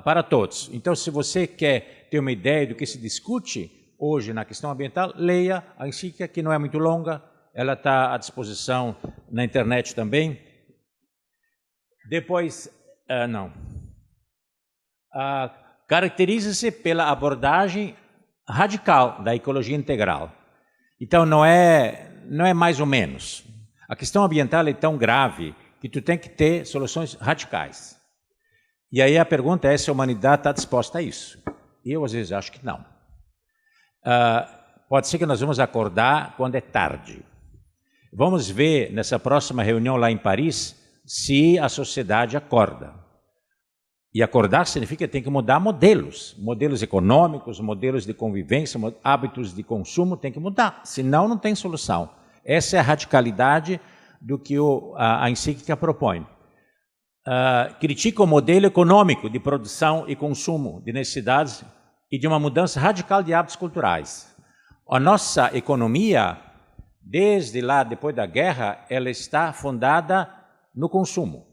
para todos. Então, se você quer ter uma ideia do que se discute hoje na questão ambiental, leia a encíclica, que não é muito longa, ela está à disposição na internet também. Depois, caracteriza-se pela abordagem radical da ecologia integral. Então, não é mais ou menos. A questão ambiental é tão grave que tu tem que ter soluções radicais. E aí a pergunta é se a humanidade está disposta a isso. Eu, às vezes, acho que não. Pode ser que nós vamos acordar quando é tarde. Vamos ver nessa próxima reunião lá em Paris se a sociedade acorda. E acordar significa que tem que mudar modelos econômicos, modelos de convivência, hábitos de consumo, tem que mudar, senão não tem solução. Essa é a radicalidade do que a encíclica propõe. Critica o modelo econômico de produção e consumo de necessidades e de uma mudança radical de hábitos culturais. A nossa economia, desde lá, depois da guerra, ela está fundada no consumo.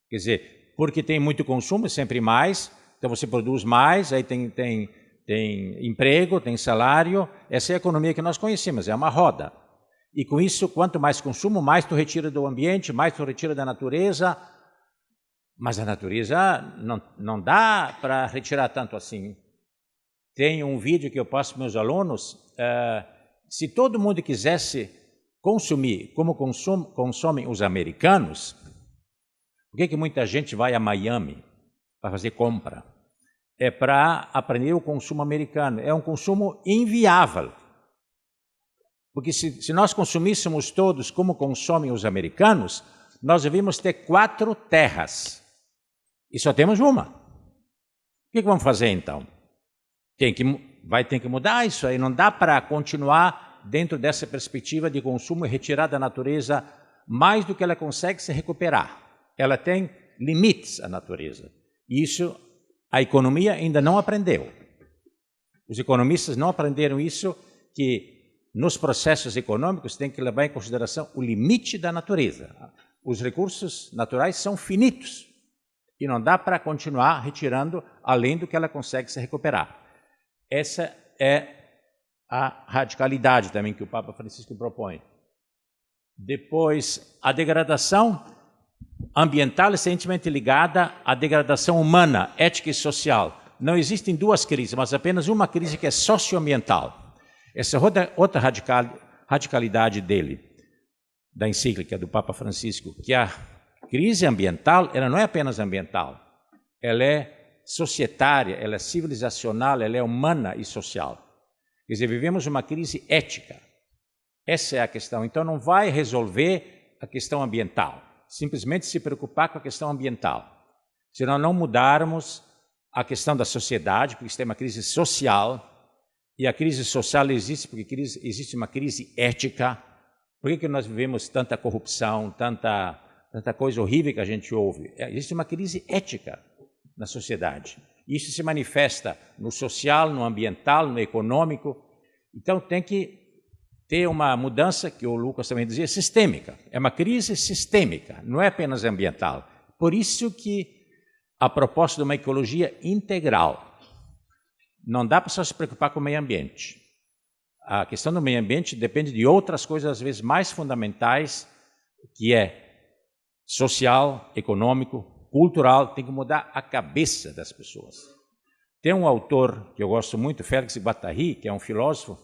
Quer dizer, porque tem muito consumo, sempre mais, então você produz mais, aí tem emprego, tem salário, essa é a economia que nós conhecemos, é uma roda. E com isso, quanto mais consumo, mais tu retira do ambiente, mais tu retira da natureza, mas a natureza não dá para retirar tanto assim. Tem um vídeo que eu passo para meus alunos, se todo mundo quisesse consumir como consomem os americanos, por que muita gente vai a Miami para fazer compra? É para aprender o consumo americano. É um consumo inviável. Porque se nós consumíssemos todos como consomem os americanos, nós devíamos ter 4 terras. E só temos uma. O que vamos fazer então? Vai ter que mudar isso aí. Não dá para continuar dentro dessa perspectiva de consumo e retirar da natureza mais do que ela consegue se recuperar. Ela tem limites, a natureza. E isso a economia ainda não aprendeu. Os economistas não aprenderam isso, que nos processos econômicos tem que levar em consideração o limite da natureza. Os recursos naturais são finitos e não dá para continuar retirando além do que ela consegue se recuperar. Essa é a radicalidade também que o Papa Francisco propõe. Depois, a degradação ambiental é intimamente ligada à degradação humana, ética e social. Não existem 2 crises, mas apenas uma crise que é socioambiental. Essa é outra radicalidade dele, da encíclica do Papa Francisco, que a crise ambiental, ela não é apenas ambiental, ela é societária, ela é civilizacional, ela é humana e social. Quer dizer, vivemos uma crise ética. Essa é a questão. Então, não vai resolver a questão ambiental, simplesmente se preocupar com a questão ambiental. Se nós não mudarmos a questão da sociedade, porque tem uma crise social, e a crise social existe porque existe uma crise ética. Por que nós vivemos tanta corrupção, tanta coisa horrível que a gente ouve? Existe uma crise ética na sociedade. Isso se manifesta no social, no ambiental, no econômico. Então tem que ter uma mudança, que o Lucas também dizia, sistêmica. É uma crise sistêmica, não é apenas ambiental. Por isso que a proposta de uma ecologia integral. Não dá para só se preocupar com o meio ambiente. A questão do meio ambiente depende de outras coisas, às vezes, mais fundamentais, que é social, econômico, cultural. Tem que mudar a cabeça das pessoas. Tem um autor que eu gosto muito, Félix Guattari, que é um filósofo.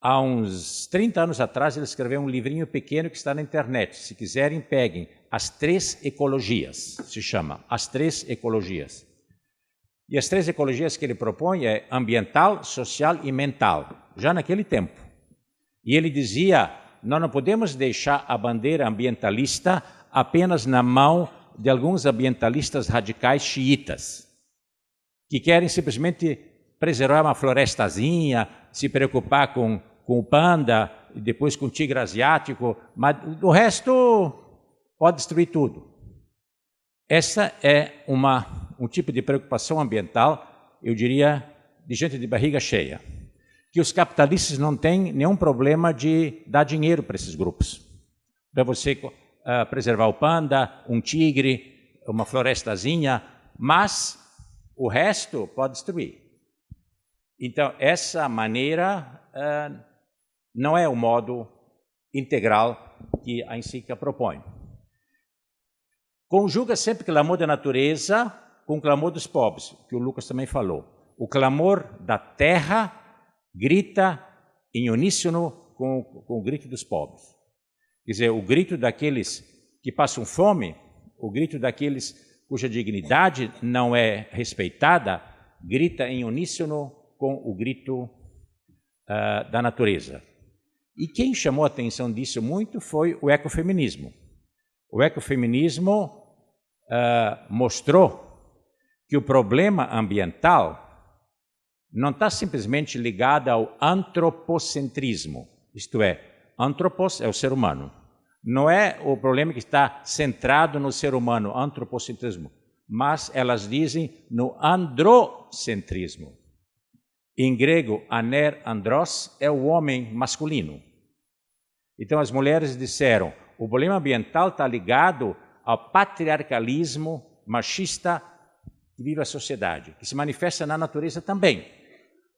Há uns 30 anos atrás, ele escreveu um livrinho pequeno que está na internet. Se quiserem, peguem. As 3 ecologias, se chama. As 3 ecologias. E as 3 ecologias que ele propõe é ambiental, social e mental, já naquele tempo. E ele dizia nós não podemos deixar a bandeira ambientalista apenas na mão de alguns ambientalistas radicais xiitas, que querem simplesmente preservar uma florestazinha, se preocupar com o panda, e depois com o tigre asiático, mas o resto pode destruir tudo. Essa é um tipo de preocupação ambiental, eu diria, de gente de barriga cheia, que os capitalistas não têm nenhum problema de dar dinheiro para esses grupos, para você preservar o panda, um tigre, uma florestazinha, mas o resto pode destruir. Então, essa maneira não é o modo integral que a Encíclica propõe. Conjuga sempre o clamor da natureza com o clamor dos pobres, que o Lucas também falou. O clamor da terra grita em uníssono com o grito dos pobres. Quer dizer, o grito daqueles que passam fome, o grito daqueles cuja dignidade não é respeitada, grita em uníssono com o grito da natureza. E quem chamou a atenção disso muito foi o ecofeminismo. O ecofeminismo mostrou que o problema ambiental não está simplesmente ligado ao antropocentrismo, isto é, antropos é o ser humano. Não é o problema que está centrado no ser humano, antropocentrismo, mas elas dizem no androcentrismo. Em grego, aner andros é o homem masculino. Então as mulheres disseram, o problema ambiental está ligado ao patriarcalismo machista que vive a sociedade, que se manifesta na natureza também.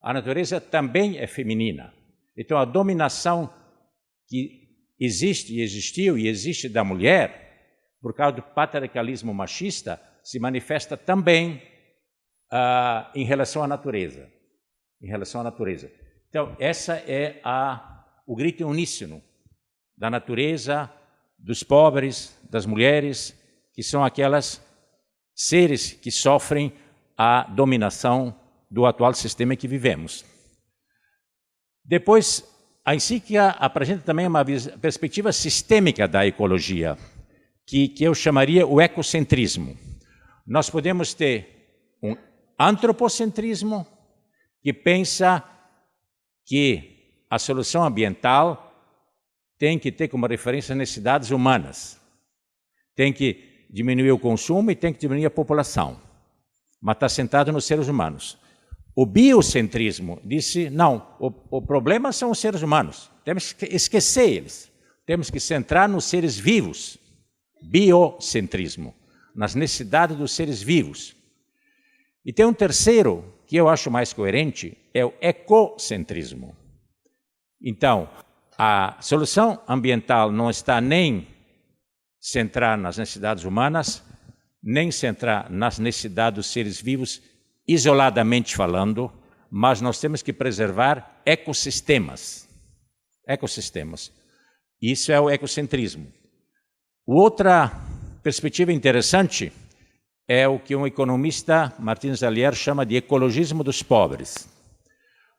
A natureza também é feminina. Então a dominação que existe, existiu e existe da mulher, por causa do patriarcalismo machista, se manifesta também em relação à natureza. Em relação à natureza. Então, essa é o grito uníssono da natureza, dos pobres, das mulheres, que são aquelas seres que sofrem a dominação do atual sistema em que vivemos. Depois, a Encíclica apresenta também uma perspectiva sistêmica da ecologia, que eu chamaria o ecocentrismo. Nós podemos ter um antropocentrismo, que pensa que a solução ambiental tem que ter como referência as necessidades humanas. Tem que diminuir o consumo e tem que diminuir a população. Mas está centrado nos seres humanos. O biocentrismo disse, não, o problema são os seres humanos. Temos que esquecer eles. Temos que centrar nos seres vivos. Biocentrismo, nas necessidades dos seres vivos. E tem um terceiro, que eu acho mais coerente, é o ecocentrismo. Então, a solução ambiental não está nem centrar nas necessidades humanas, nem centrar nas necessidades dos seres vivos, isoladamente falando, mas nós temos que preservar ecossistemas. Ecossistemas. Isso é o ecocentrismo. Outra perspectiva interessante é o que um economista, Martins Alier, chama de ecologismo dos pobres.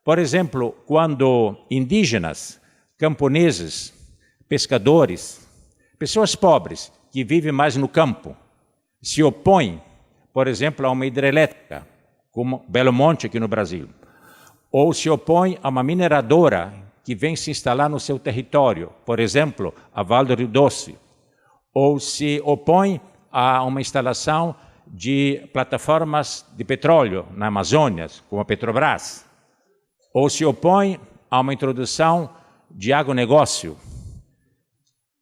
Por exemplo, quando indígenas, camponeses, pescadores, pessoas pobres que vivem mais no campo, se opõem, por exemplo, a uma hidrelétrica, como Belo Monte aqui no Brasil, ou se opõem a uma mineradora que vem se instalar no seu território, por exemplo, a Vale do Rio Doce, ou se opõem a uma instalação de plataformas de petróleo na Amazônia, como a Petrobras, ou se opõem a uma introdução de agronegócio.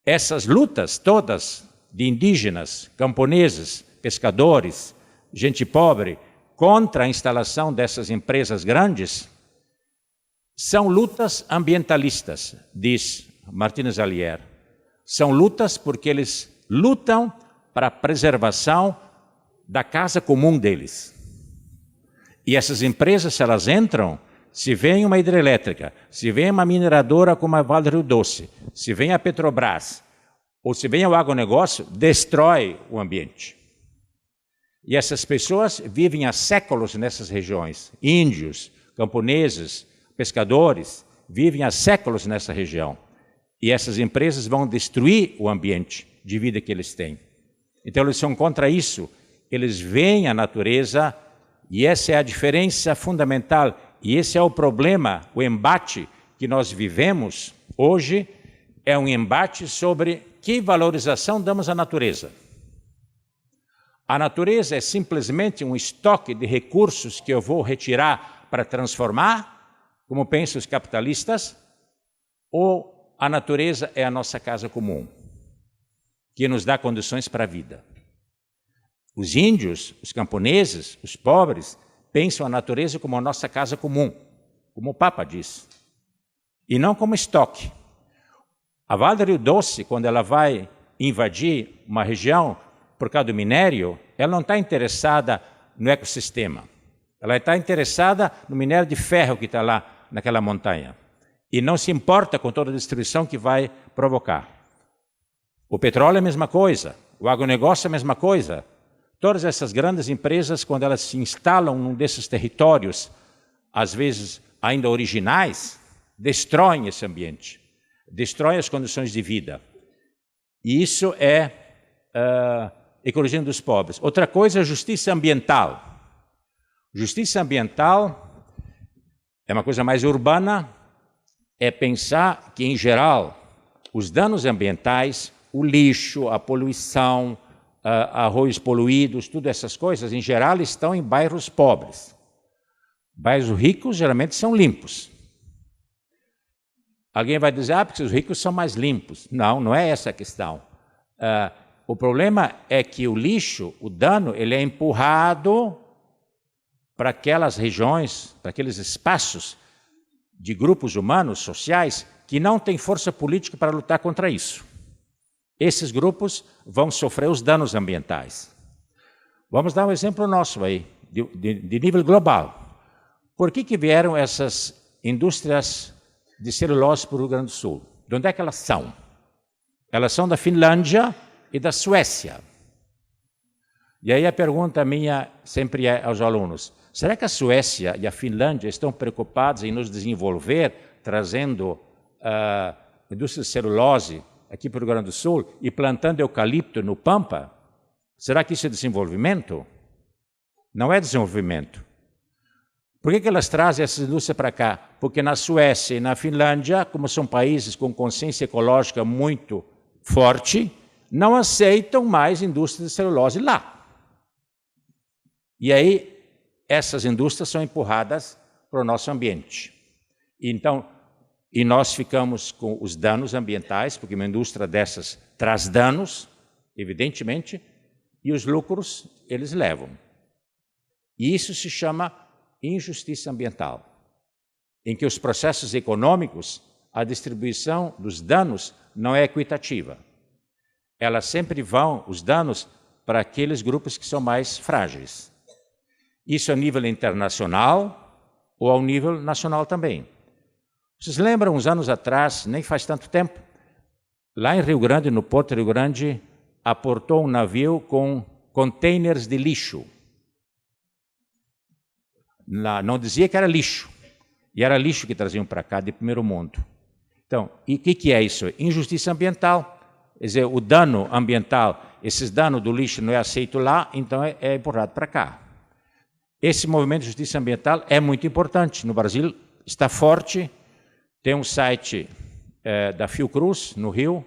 Essas lutas todas de indígenas, camponeses, pescadores, gente pobre, contra a instalação dessas empresas grandes, são lutas ambientalistas, diz Martins Alier. São lutas porque eles lutam para a preservação da casa comum deles. E essas empresas, se elas entram, se vem uma hidrelétrica, se vem uma mineradora como a Vale do Rio Doce, se vem a Petrobras, ou se vem o agronegócio, destrói o ambiente. E essas pessoas vivem há séculos nessas regiões. Índios, camponeses, pescadores, vivem há séculos nessa região. E essas empresas vão destruir o ambiente de vida que eles têm. Então, eles são contra isso. Eles veem a natureza, e essa é a diferença fundamental. E esse é o problema, o embate que nós vivemos hoje, é um embate sobre que valorização damos à natureza. A natureza é simplesmente um estoque de recursos que eu vou retirar para transformar, como pensam os capitalistas, ou a natureza é a nossa casa comum, que nos dá condições para a vida. Os índios, os camponeses, os pobres, pensam a natureza como a nossa casa comum, como o Papa diz, e não como estoque. A Vale do Rio Doce, quando ela vai invadir uma região por causa do minério, ela não está interessada no ecossistema. Ela está interessada no minério de ferro que está lá naquela montanha. E não se importa com toda a destruição que vai provocar. O petróleo é a mesma coisa, o agronegócio é a mesma coisa. Todas essas grandes empresas, quando elas se instalam num desses territórios, às vezes ainda originais, destroem esse ambiente, destroem as condições de vida. E isso é ecologia dos pobres. Outra coisa é a justiça ambiental. Justiça ambiental é uma coisa mais urbana, é pensar que, em geral, os danos ambientais, o lixo, a poluição, arroios poluídos, tudo essas coisas, em geral, estão em bairros pobres. Bairros ricos, geralmente, são limpos. Alguém vai dizer, porque os ricos são mais limpos. Não, não é essa a questão. O problema é que o lixo, o dano, ele é empurrado para aquelas regiões, para aqueles espaços de grupos humanos, sociais, que não têm força política para lutar contra isso. Esses grupos vão sofrer os danos ambientais. Vamos dar um exemplo nosso aí, de nível global. Por que vieram essas indústrias de celulose para o Rio Grande do Sul? De onde é que elas são? Elas são da Finlândia e da Suécia. E aí a pergunta minha sempre é aos alunos, será que a Suécia e a Finlândia estão preocupados em nos desenvolver, trazendo indústria de celulose aqui para o Rio Grande do Sul e plantando eucalipto no Pampa? Será que isso é desenvolvimento? Não é desenvolvimento. Por que elas trazem essa indústria para cá? Porque na Suécia e na Finlândia, como são países com consciência ecológica muito forte, não aceitam mais indústria de celulose lá. E aí, essas indústrias são empurradas para o nosso ambiente. Então, e nós ficamos com os danos ambientais, porque uma indústria dessas traz danos, evidentemente, e os lucros eles levam. E isso se chama injustiça ambiental, em que os processos econômicos, a distribuição dos danos não é equitativa. Elas sempre vão, os danos, para aqueles grupos que são mais frágeis. Isso a nível internacional ou ao nível nacional também. Vocês lembram, uns anos atrás, nem faz tanto tempo, lá em Rio Grande, no Porto de Rio Grande, aportou um navio com containers de lixo. Não dizia que era lixo, e era lixo que traziam para cá de primeiro mundo. Então, e o que é isso? Injustiça ambiental. Quer dizer, o dano ambiental, esses danos do lixo não é aceito lá, então é empurrado para cá. Esse movimento de justiça ambiental é muito importante. No Brasil está forte. Tem um site da Fiocruz, no Rio,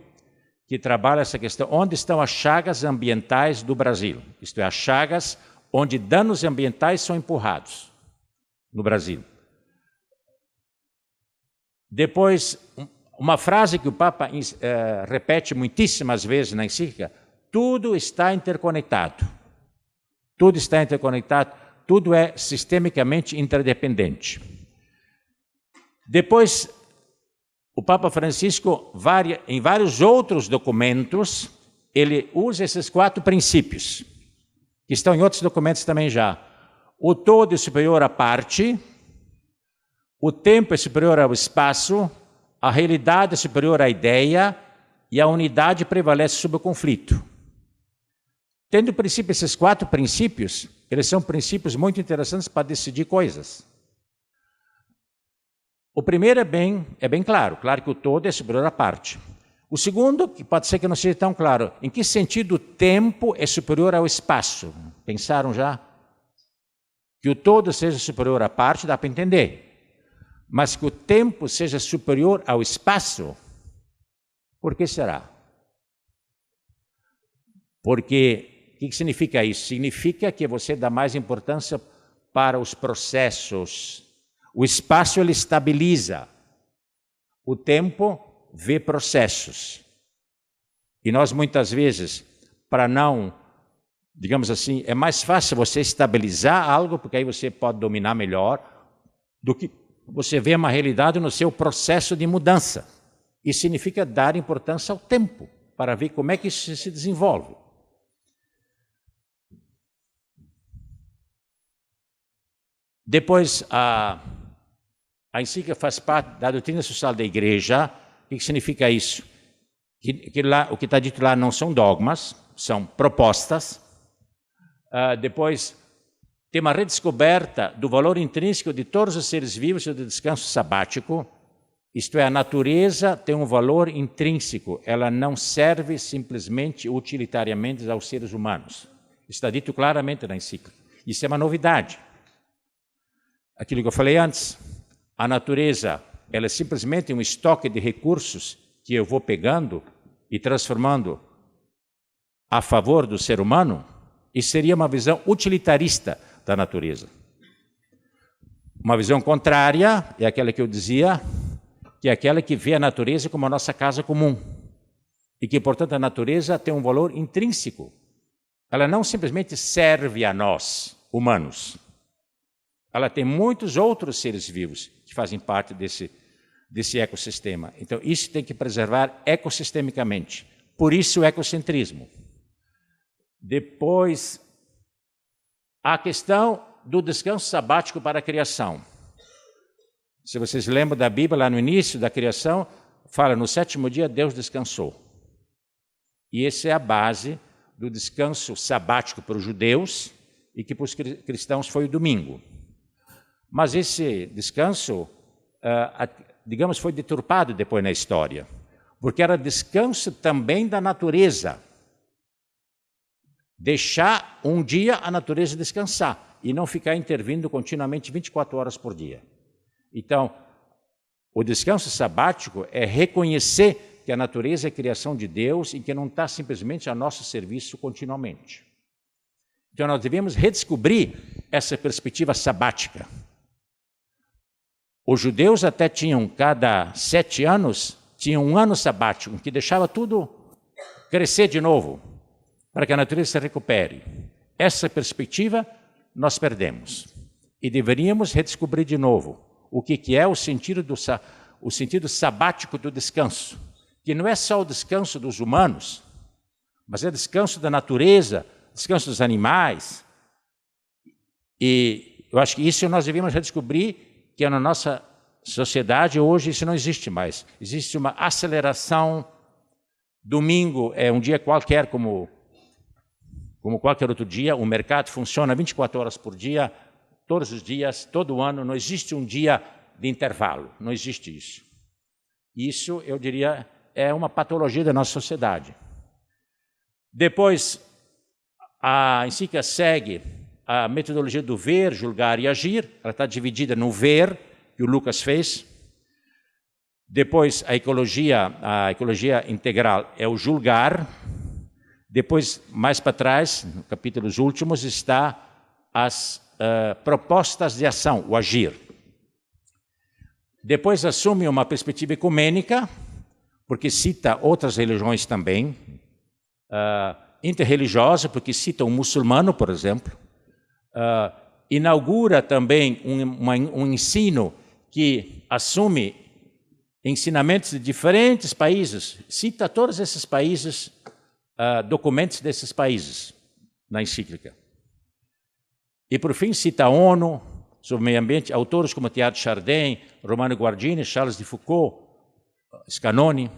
que trabalha essa questão. Onde estão as chagas ambientais do Brasil? Isto é, as chagas onde danos ambientais são empurrados no Brasil. Depois, uma frase que o Papa repete muitíssimas vezes na encíclica, tudo está interconectado. Tudo está interconectado, tudo é sistemicamente interdependente. Depois, o Papa Francisco, em vários outros documentos, ele usa esses 4 princípios, que estão em outros documentos também já. O todo é superior à parte, o tempo é superior ao espaço, a realidade é superior à ideia e a unidade prevalece sobre o conflito. Tendo em princípio esses 4 princípios, eles são princípios muito interessantes para decidir coisas. O primeiro é bem claro que o todo é superior à parte. O segundo, que pode ser que não seja tão claro, em que sentido o tempo é superior ao espaço? Pensaram já? Que o todo seja superior à parte, dá para entender. Mas que o tempo seja superior ao espaço, por que será? Porque, o que significa isso? Significa que você dá mais importância para os processos. O espaço, ele estabiliza. O tempo vê processos. E nós, muitas vezes, para não, digamos assim, é mais fácil você estabilizar algo, porque aí você pode dominar melhor, do que você vê uma realidade no seu processo de mudança. Isso significa dar importância ao tempo, para ver como é que isso se desenvolve. Depois, a encíclica faz parte da doutrina social da Igreja. O que significa isso? Que lá, o que está dito lá não são dogmas, são propostas. Depois, tem uma redescoberta do valor intrínseco de todos os seres vivos e do descanso sabático. Isto é, a natureza tem um valor intrínseco, ela não serve simplesmente utilitariamente aos seres humanos. Está dito claramente na encíclica. Isso é uma novidade. Aquilo que eu falei antes, a natureza, ela é simplesmente um estoque de recursos que eu vou pegando e transformando a favor do ser humano. Isso seria uma visão utilitarista da natureza. Uma visão contrária é aquela que eu dizia, que é aquela que vê a natureza como a nossa casa comum. E que, portanto, a natureza tem um valor intrínseco. Ela não simplesmente serve a nós, humanos. Ela tem muitos outros seres vivos que fazem parte desse ecossistema. Então, isso tem que preservar ecossistemicamente. Por isso o ecocentrismo. Depois, a questão do descanso sabático para a criação. Se vocês lembram da Bíblia, lá no início da criação, fala, no 7º dia Deus descansou. E essa é a base do descanso sabático para os judeus e que para os cristãos foi o domingo. Mas esse descanso, digamos, foi deturpado depois na história, porque era descanso também da natureza. Deixar um dia a natureza descansar e não ficar intervindo continuamente 24 horas por dia. Então, o descanso sabático é reconhecer que a natureza é criação de Deus e que não está simplesmente a nosso serviço continuamente. Então, nós devemos redescobrir essa perspectiva sabática. Os judeus até tinham, cada 7 anos, tinham um ano sabático, que deixava tudo crescer de novo, para que a natureza se recupere. Essa perspectiva nós perdemos. E deveríamos redescobrir de novo o que é o sentido sabático do descanso, que não é só o descanso dos humanos, mas é descanso da natureza, descanso dos animais. E eu acho que isso nós devíamos redescobrir, que na nossa sociedade hoje isso não existe mais. Existe uma aceleração. Domingo é um dia qualquer, como qualquer outro dia. O mercado funciona 24 horas por dia, todos os dias, todo ano. Não existe um dia de intervalo. Não existe isso. Isso, eu diria, é uma patologia da nossa sociedade. Depois, a encíclica segue a metodologia do ver, julgar e agir. Ela está dividida no ver, que o Lucas fez. Depois, a ecologia integral é o julgar. Depois, mais para trás, no capítulos últimos, está as propostas de ação, o agir. Depois assume uma perspectiva ecumênica, porque cita outras religiões também. Interreligiosa, porque cita um muçulmano, por exemplo. Inaugura também um ensino que assume ensinamentos de diferentes países, cita todos esses países, documentos desses países na encíclica. E, por fim, cita a ONU sobre meio ambiente, autores como Teilhard de Chardin, Romano Guardini, Charles de Foucault, Scanoni.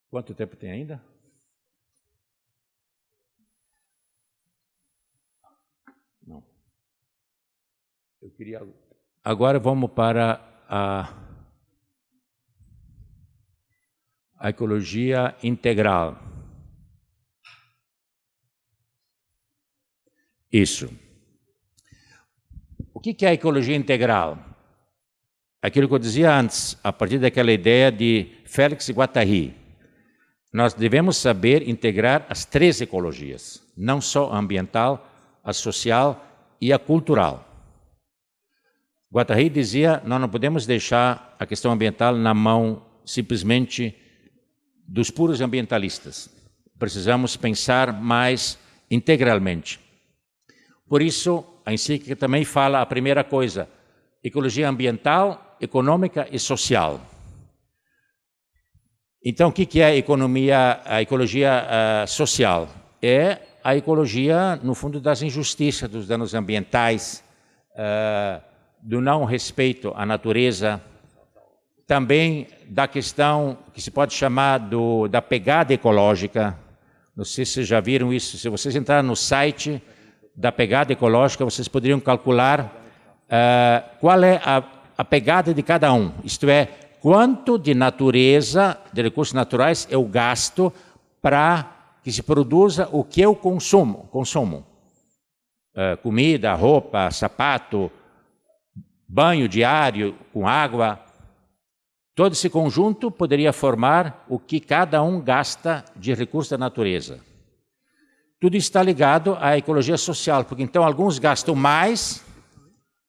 Quanto tempo tem ainda? Não. Eu queria Agora vamos para a ecologia integral. Isso. O que é a ecologia integral? Aquilo que eu dizia antes, a partir daquela ideia de Félix Guattari. Nós devemos saber integrar as três ecologias, não só a ambiental, a social e a cultural. Guattari dizia, nós não podemos deixar a questão ambiental na mão simplesmente dos puros ambientalistas. Precisamos pensar mais integralmente. Por isso, a encíclica também fala a primeira coisa, ecologia ambiental, econômica e social. Então, o que é a ecologia social? É a ecologia, no fundo, das injustiças, dos danos ambientais, do não respeito à natureza, também da questão que se pode chamar da pegada ecológica. Não sei se vocês já viram isso. Se vocês entrarem no site da pegada ecológica, vocês poderiam calcular qual é a pegada de cada um. Isto é, quanto de natureza, de recursos naturais, eu gasto para que se produza o que eu consumo. Comida, roupa, sapato, banho diário com água. Todo esse conjunto poderia formar o que cada um gasta de recursos da natureza. Tudo está ligado à ecologia social, porque então alguns gastam mais,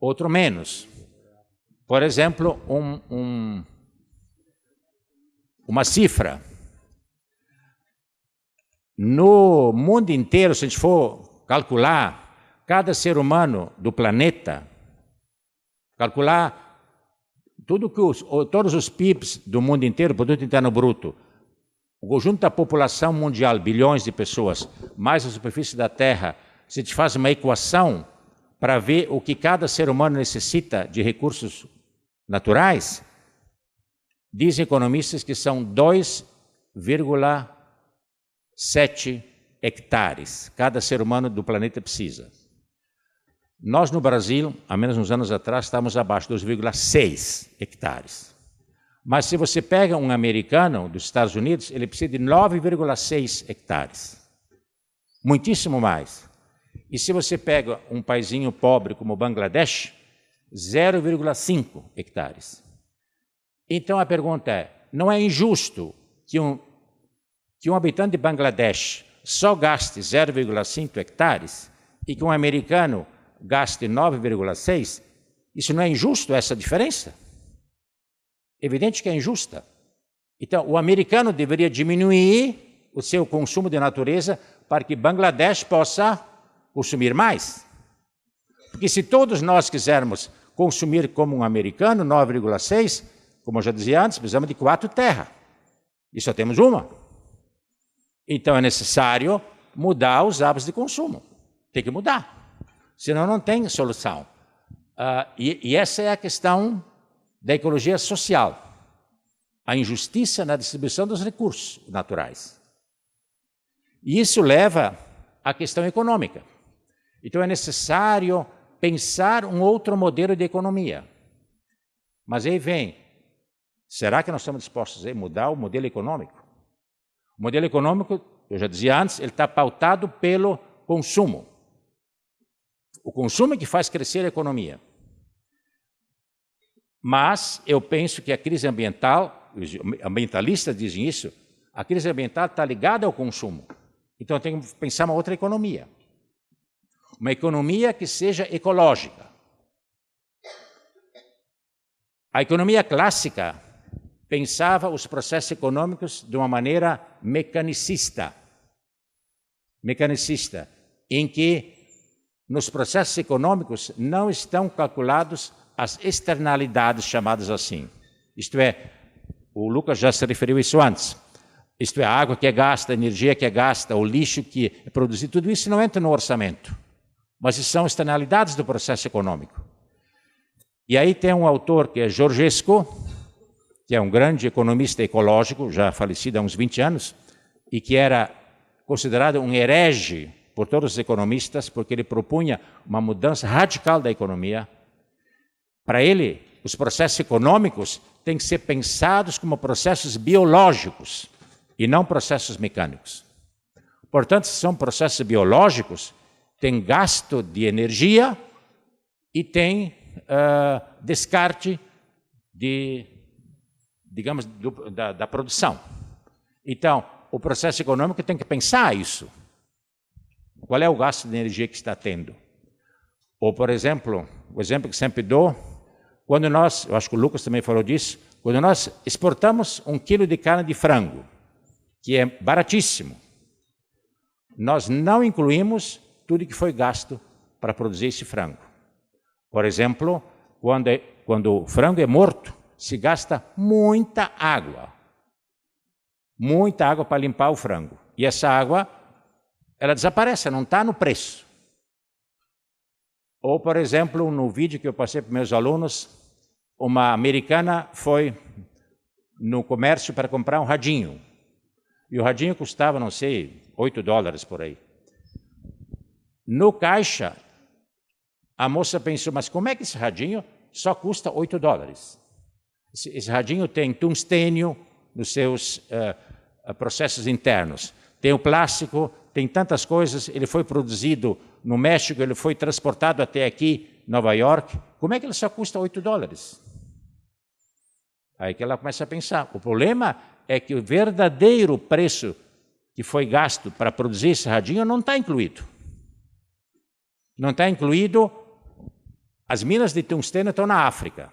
outros menos. Por exemplo, uma cifra. No mundo inteiro, se a gente for calcular, cada ser humano do planeta, calcular todos os PIBs do mundo inteiro, Produto Interno Bruto, o conjunto da população mundial, bilhões de pessoas, mais a superfície da Terra, se a gente faz uma equação para ver o que cada ser humano necessita de recursos naturais, dizem economistas que são 2,7 hectares cada ser humano do planeta precisa. Nós no Brasil, há menos uns anos atrás, estávamos abaixo de 2,6 hectares. Mas se você pega um americano dos Estados Unidos, ele precisa de 9,6 hectares. Muitíssimo mais. E se você pega um paizinho pobre como o Bangladesh, 0,5 hectares. Então a pergunta é, não é injusto que um habitante de Bangladesh só gaste 0,5 hectares e que um americano gaste 9,6? Isso não é injusto, essa diferença? Evidente que é injusta. Então, o americano deveria diminuir o seu consumo de natureza para que Bangladesh possa consumir mais. Porque se todos nós quisermos consumir como um americano, 9,6, como eu já dizia antes, precisamos de 4 terras. E só temos uma. Então é necessário mudar os hábitos de consumo. Tem que mudar. Senão não tem solução. E essa é a questão da ecologia social. A injustiça na distribuição dos recursos naturais. E isso leva à questão econômica. Então é necessário pensar um outro modelo de economia. Mas aí vem, será que nós estamos dispostos a mudar o modelo econômico? O modelo econômico, eu já dizia antes, ele está pautado pelo consumo. O consumo é que faz crescer a economia. Mas eu penso que a crise ambiental, os ambientalistas dizem isso, a crise ambiental está ligada ao consumo. Então eu tenho que pensar uma outra economia. Uma economia que seja ecológica. A economia clássica pensava os processos econômicos de uma maneira mecanicista, em que nos processos econômicos não estão calculados as externalidades chamadas assim. Isto é, o Lucas já se referiu a isso antes. Isto é, a água que é gasta, a energia que é gasta, o lixo que é produzido, tudo isso não entra no orçamento. Mas são externalidades do processo econômico. E aí tem um autor que é Georgescu, que é um grande economista ecológico, já falecido há uns 20 anos, e que era considerado um herege por todos os economistas, porque ele propunha uma mudança radical da economia. Para ele, os processos econômicos têm que ser pensados como processos biológicos e não processos mecânicos. Portanto, se são processos biológicos, tem gasto de energia e tem descarte digamos, da produção. Então, o processo econômico tem que pensar isso. Qual é o gasto de energia que está tendo? Ou, por exemplo, o exemplo que sempre dou, quando nós, eu acho que o Lucas também falou disso, quando nós exportamos 1 quilo de carne de frango, que é baratíssimo, nós não incluímos tudo que foi gasto para produzir esse frango. Por exemplo, quando o frango é morto, se gasta muita água para limpar o frango. E essa água, ela desaparece, não está no preço. Ou, por exemplo, no vídeo que eu passei para meus alunos, uma americana foi no comércio para comprar um radinho. E o radinho custava, não sei, $8 por aí. No caixa, a moça pensou, mas como é que esse radinho só custa $8? Esse radinho tem tungstênio nos seus processos internos. Tem o plástico, tem tantas coisas, ele foi produzido no México, ele foi transportado até aqui, Nova York. Como é que ele só custa $8? Aí que ela começa a pensar. O problema é que o verdadeiro preço que foi gasto para produzir esse radinho não está incluído. Não está incluído, as minas de tungstênio estão na África.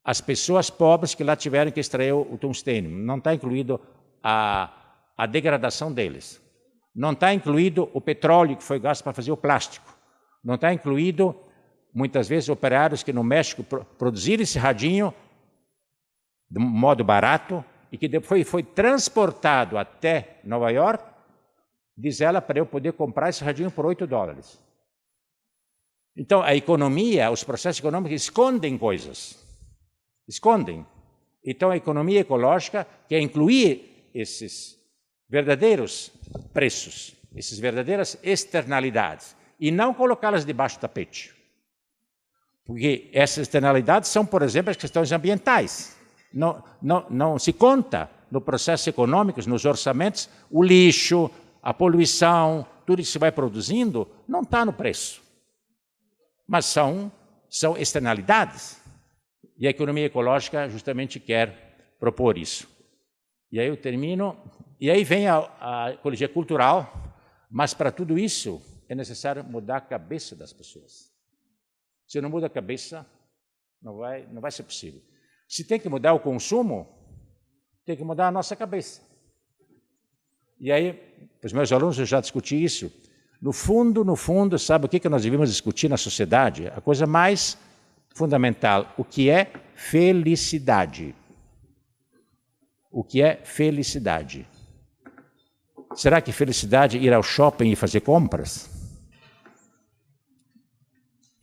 As pessoas pobres que lá tiveram que extrair o tungstênio. Não está incluído a degradação deles. Não está incluído o petróleo que foi gasto para fazer o plástico. Não está incluído, muitas vezes, operários que no México produziram esse radinho de modo barato e que depois foi transportado até Nova York, diz ela, para eu poder comprar esse radinho por $8. Então, a economia, os processos econômicos escondem coisas. Escondem. Então, a economia ecológica quer incluir esses verdadeiros preços, essas verdadeiras externalidades, e não colocá-las debaixo do tapete. Porque essas externalidades são, por exemplo, as questões ambientais. Não se conta no processo econômico, nos orçamentos, o lixo, a poluição, tudo que se vai produzindo, não está no preço. Mas são externalidades. E a economia ecológica justamente quer propor isso. E aí eu termino, e aí vem a ecologia cultural, mas para tudo isso é necessário mudar a cabeça das pessoas. Se não muda a cabeça, não vai ser possível. Se tem que mudar o consumo, tem que mudar a nossa cabeça. E aí, para os meus alunos, eu já discuti isso. No fundo, sabe o que nós devemos discutir na sociedade? A coisa mais fundamental, o que é felicidade. O que é felicidade? Será que felicidade é ir ao shopping e fazer compras?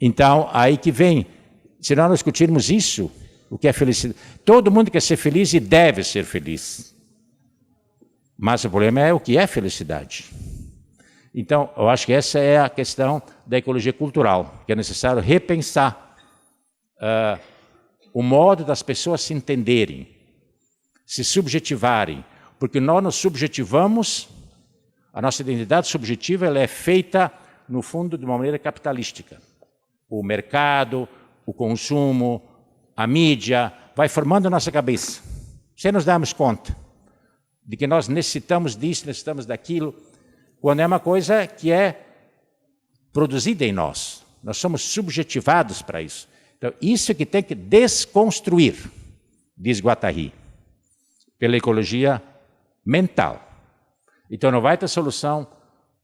Então, aí que vem, se nós não discutirmos isso, o que é felicidade? Todo mundo quer ser feliz e deve ser feliz. Mas o problema é o que é felicidade. Então, eu acho que essa é a questão da ecologia cultural, que é necessário repensar o modo das pessoas se entenderem, se subjetivarem, porque nós nos subjetivamos, a nossa identidade subjetiva ela é feita, no fundo, de uma maneira capitalística. O mercado, o consumo, a mídia, vai formando a nossa cabeça. Sem nos darmos conta de que nós necessitamos disso, necessitamos daquilo, quando é uma coisa que é produzida em nós. Nós somos subjetivados para isso. Então, isso que tem que desconstruir, diz Guattari, pela ecologia mental. Então, não vai ter solução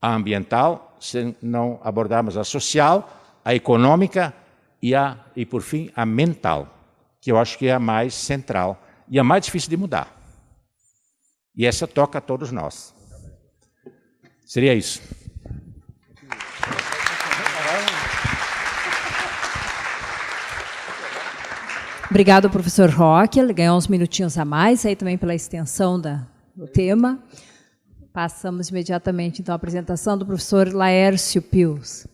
ambiental se não abordarmos a social, a econômica e por fim, a mental, que eu acho que é a mais central e a mais difícil de mudar. E essa toca a todos nós. Seria isso. Obrigado, professor Roque. Ele ganhou uns minutinhos a mais, aí também pela extensão do tema. Passamos imediatamente, então, à apresentação do professor Laércio Pius.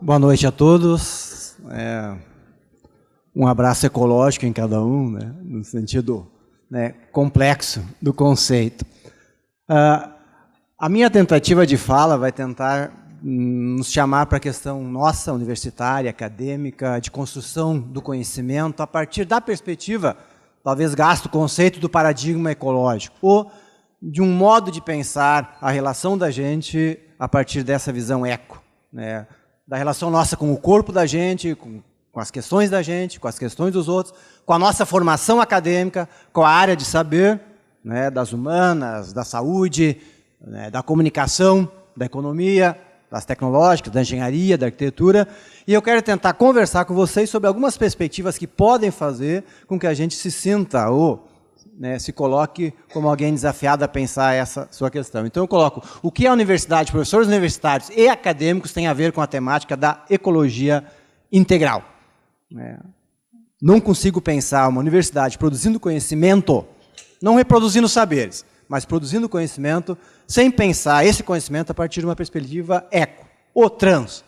Boa noite a todos. Um abraço ecológico em cada um, né, no sentido, né, complexo do conceito. A minha tentativa de fala vai tentar nos chamar para a questão nossa, universitária, acadêmica, de construção do conhecimento, a partir da perspectiva, talvez gasto o conceito do paradigma ecológico, ou de um modo de pensar a relação da gente a partir dessa visão eco, né, da relação nossa com o corpo da gente, com as questões da gente, com as questões dos outros, com a nossa formação acadêmica, com a área de saber, né, das humanas, da saúde, né, da comunicação, da economia, das tecnológicas, da engenharia, da arquitetura, e eu quero tentar conversar com vocês sobre algumas perspectivas que podem fazer com que a gente se sinta ou, né, se coloque como alguém desafiado a pensar essa sua questão. Então eu coloco o que a universidade, professores universitários e acadêmicos têm a ver com a temática da ecologia integral. Não consigo pensar uma universidade produzindo conhecimento, não reproduzindo saberes, mas produzindo conhecimento, sem pensar esse conhecimento a partir de uma perspectiva eco, ou trans,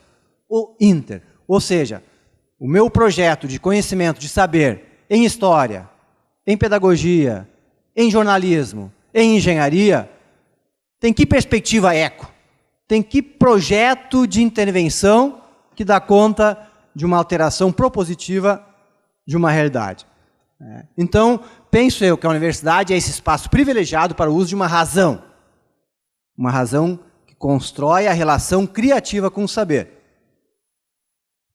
ou inter. Ou seja, o meu projeto de conhecimento, de saber, em história, em pedagogia, em jornalismo, em engenharia, tem que perspectiva eco? Tem que projeto de intervenção que dá conta de uma alteração propositiva de uma realidade? Então, penso eu que a universidade é esse espaço privilegiado para o uso de uma razão que constrói a relação criativa com o saber,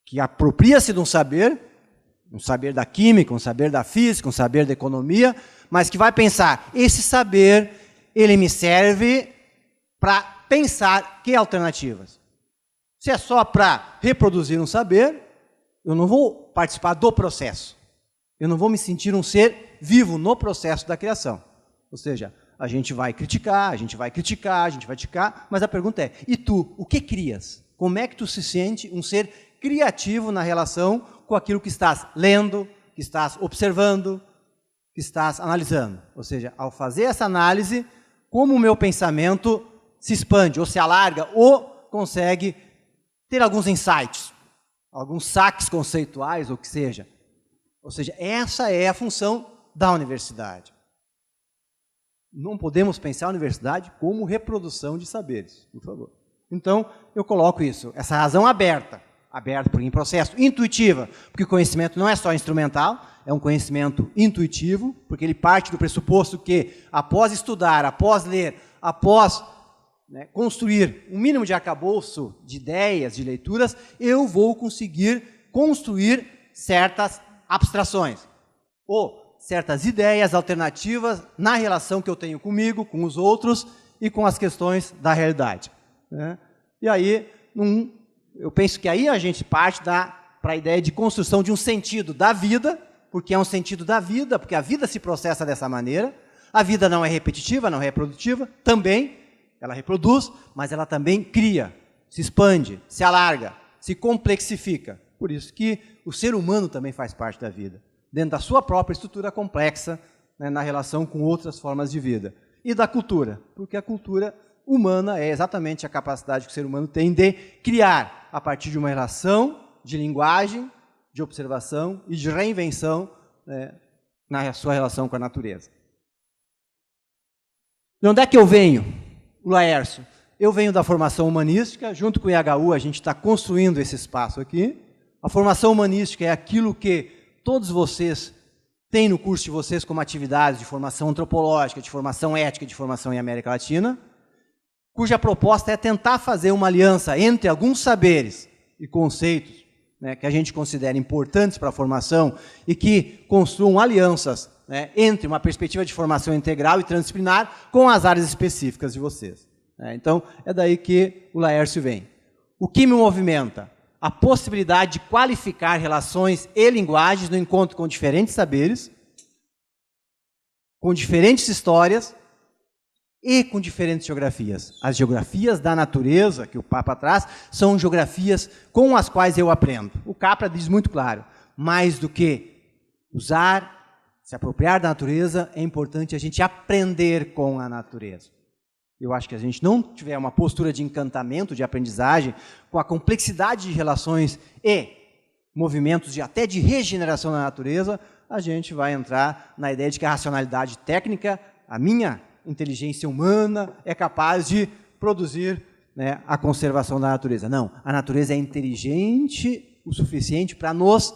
que apropria-se de um saber da química, um saber da física, um saber da economia, mas que vai pensar, esse saber, ele me serve para pensar que alternativas. Se é só para reproduzir um saber, eu não vou participar do processo. Eu não vou me sentir um ser vivo no processo da criação. Ou seja, a gente vai criticar, mas a pergunta é, e tu, o que crias? Como é que tu se sente um ser criativo na relação com aquilo que estás lendo, que estás observando, que estás analisando? Ou seja, ao fazer essa análise, como o meu pensamento se expande, ou se alarga, ou consegue ter alguns insights, alguns saques conceituais, ou o que seja. Ou seja, essa é a função da universidade. Não podemos pensar a universidade como reprodução de saberes, por favor. Então, eu coloco isso, essa razão aberta porque em processo intuitiva, porque o conhecimento não é só instrumental, é um conhecimento intuitivo, porque ele parte do pressuposto que, após estudar, após ler, após, né, construir um mínimo de arcabouço de ideias, de leituras, eu vou conseguir construir certas abstrações, ou certas ideias alternativas na relação que eu tenho comigo, com os outros e com as questões da realidade, né? E aí, eu penso que aí a gente parte para a ideia de construção de um sentido da vida, porque é um sentido da vida, porque a vida se processa dessa maneira, a vida não é repetitiva, não é reprodutiva, também ela reproduz, mas ela também cria, se expande, se alarga, se complexifica. Por isso que o ser humano também faz parte da vida, dentro da sua própria estrutura complexa, né, na relação com outras formas de vida. E da cultura, porque a cultura humana é exatamente a capacidade que o ser humano tem de criar, a partir de uma relação de linguagem, de observação e de reinvenção, né, na sua relação com a natureza. De onde é que eu venho, o Laércio? Eu venho da formação humanística, junto com o IHU a gente está construindo esse espaço aqui. A formação humanística é aquilo que todos vocês têm no curso de vocês como atividades de formação antropológica, de formação ética, de formação em América Latina, cuja proposta é tentar fazer uma aliança entre alguns saberes e conceitos, né, que a gente considera importantes para a formação e que construam alianças, né, entre uma perspectiva de formação integral e transdisciplinar com as áreas específicas de vocês. Então, é daí que o Laércio vem. O que me movimenta? A possibilidade de qualificar relações e linguagens no encontro com diferentes saberes, com diferentes histórias e com diferentes geografias. As geografias da natureza, que o Papa traz, são geografias com as quais eu aprendo. O Capra diz muito claro, mais do que usar, se apropriar da natureza, é importante a gente aprender com a natureza. eu acho que a gente não tiver uma postura de encantamento, de aprendizagem, com a complexidade de relações e movimentos até de regeneração da natureza, a gente vai entrar na ideia de que a racionalidade técnica, a minha inteligência humana, é capaz de produzir, né, a conservação da natureza. Não, a natureza é inteligente o suficiente para nos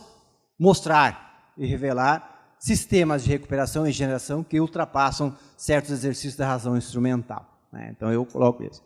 mostrar e revelar sistemas de recuperação e regeneração que ultrapassam certos exercícios da razão instrumental. Então, eu coloco isso.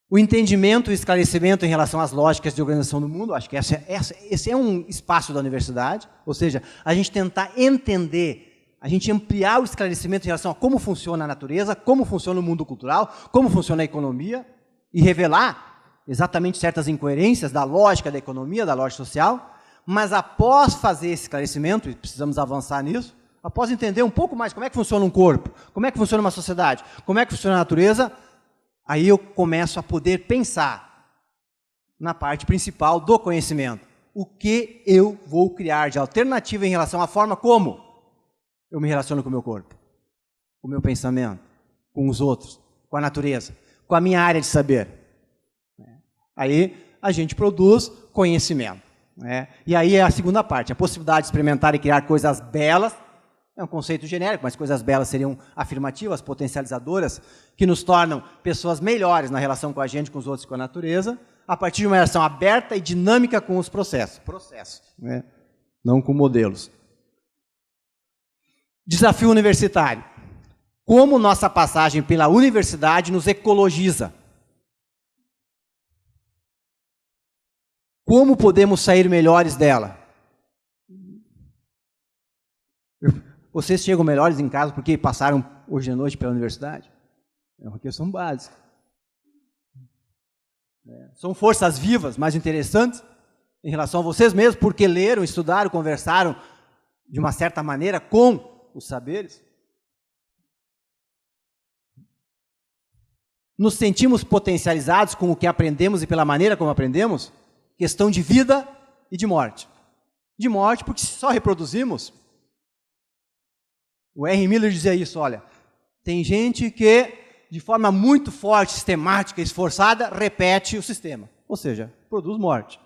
O entendimento e o esclarecimento em relação às lógicas de organização do mundo, acho que esse é um espaço da universidade, ou seja, a gente tentar entender, a gente ampliar o esclarecimento em relação a como funciona a natureza, como funciona o mundo cultural, como funciona a economia, e revelar exatamente certas incoerências da lógica da economia, da lógica social, mas após fazer esse esclarecimento, e precisamos avançar nisso, após entender um pouco mais como é que funciona um corpo, como é que funciona uma sociedade, como é que funciona a natureza, aí eu começo a poder pensar na parte principal do conhecimento. O que eu vou criar de alternativa em relação à forma como eu me relaciono com o meu corpo, com o meu pensamento, com os outros, com a natureza, com a minha área de saber. Aí a gente produz conhecimento. E aí é a segunda parte, a possibilidade de experimentar e criar coisas belas. É um conceito genérico, mas coisas belas seriam afirmativas, potencializadoras, que nos tornam pessoas melhores na relação com a gente, com os outros e com a natureza, a partir de uma relação aberta e dinâmica com os processos, não com modelos. Desafio universitário. Como nossa passagem pela universidade nos ecologiza? Como podemos sair melhores dela? Vocês chegam melhores em casa porque passaram hoje à noite pela universidade? É uma questão básica. São forças vivas, mais interessantes, em relação a vocês mesmos, porque leram, estudaram, conversaram, de uma certa maneira, com os saberes. Nos sentimos potencializados com o que aprendemos e pela maneira como aprendemos? Questão de vida e de morte. De morte porque só reproduzimos. O R. Miller dizia isso, olha, tem gente que, de forma muito forte, sistemática e esforçada, repete o sistema. Ou seja, produz morte.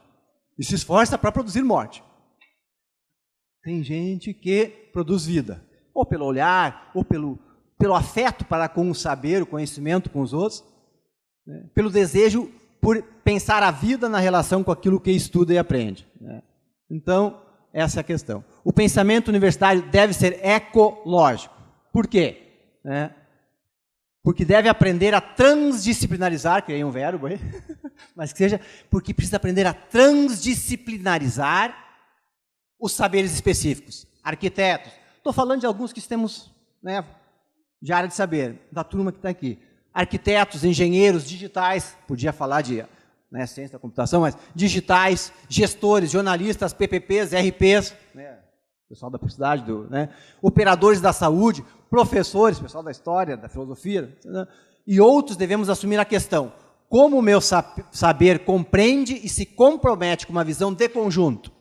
E se esforça para produzir morte. Tem gente que produz vida. Ou pelo olhar, ou pelo afeto para com o saber, o conhecimento com os outros, pelo desejo por pensar a vida na relação com aquilo que estuda e aprende. Então, essa é a questão. O pensamento universitário deve ser ecológico. Por quê? Porque deve aprender a transdisciplinarizar, criei um verbo aí, mas que seja, porque precisa aprender a transdisciplinarizar os saberes específicos. Arquitetos, estou falando de alguns que temos, de área de saber, da turma que está aqui. Arquitetos, engenheiros, digitais, podia falar de ciência da computação, mas digitais, gestores, jornalistas, PPPs, RPs, pessoal da publicidade, operadores da saúde, professores, pessoal da história, da filosofia, e outros devemos assumir a questão, como o meu saber compreende e se compromete com uma visão de conjunto.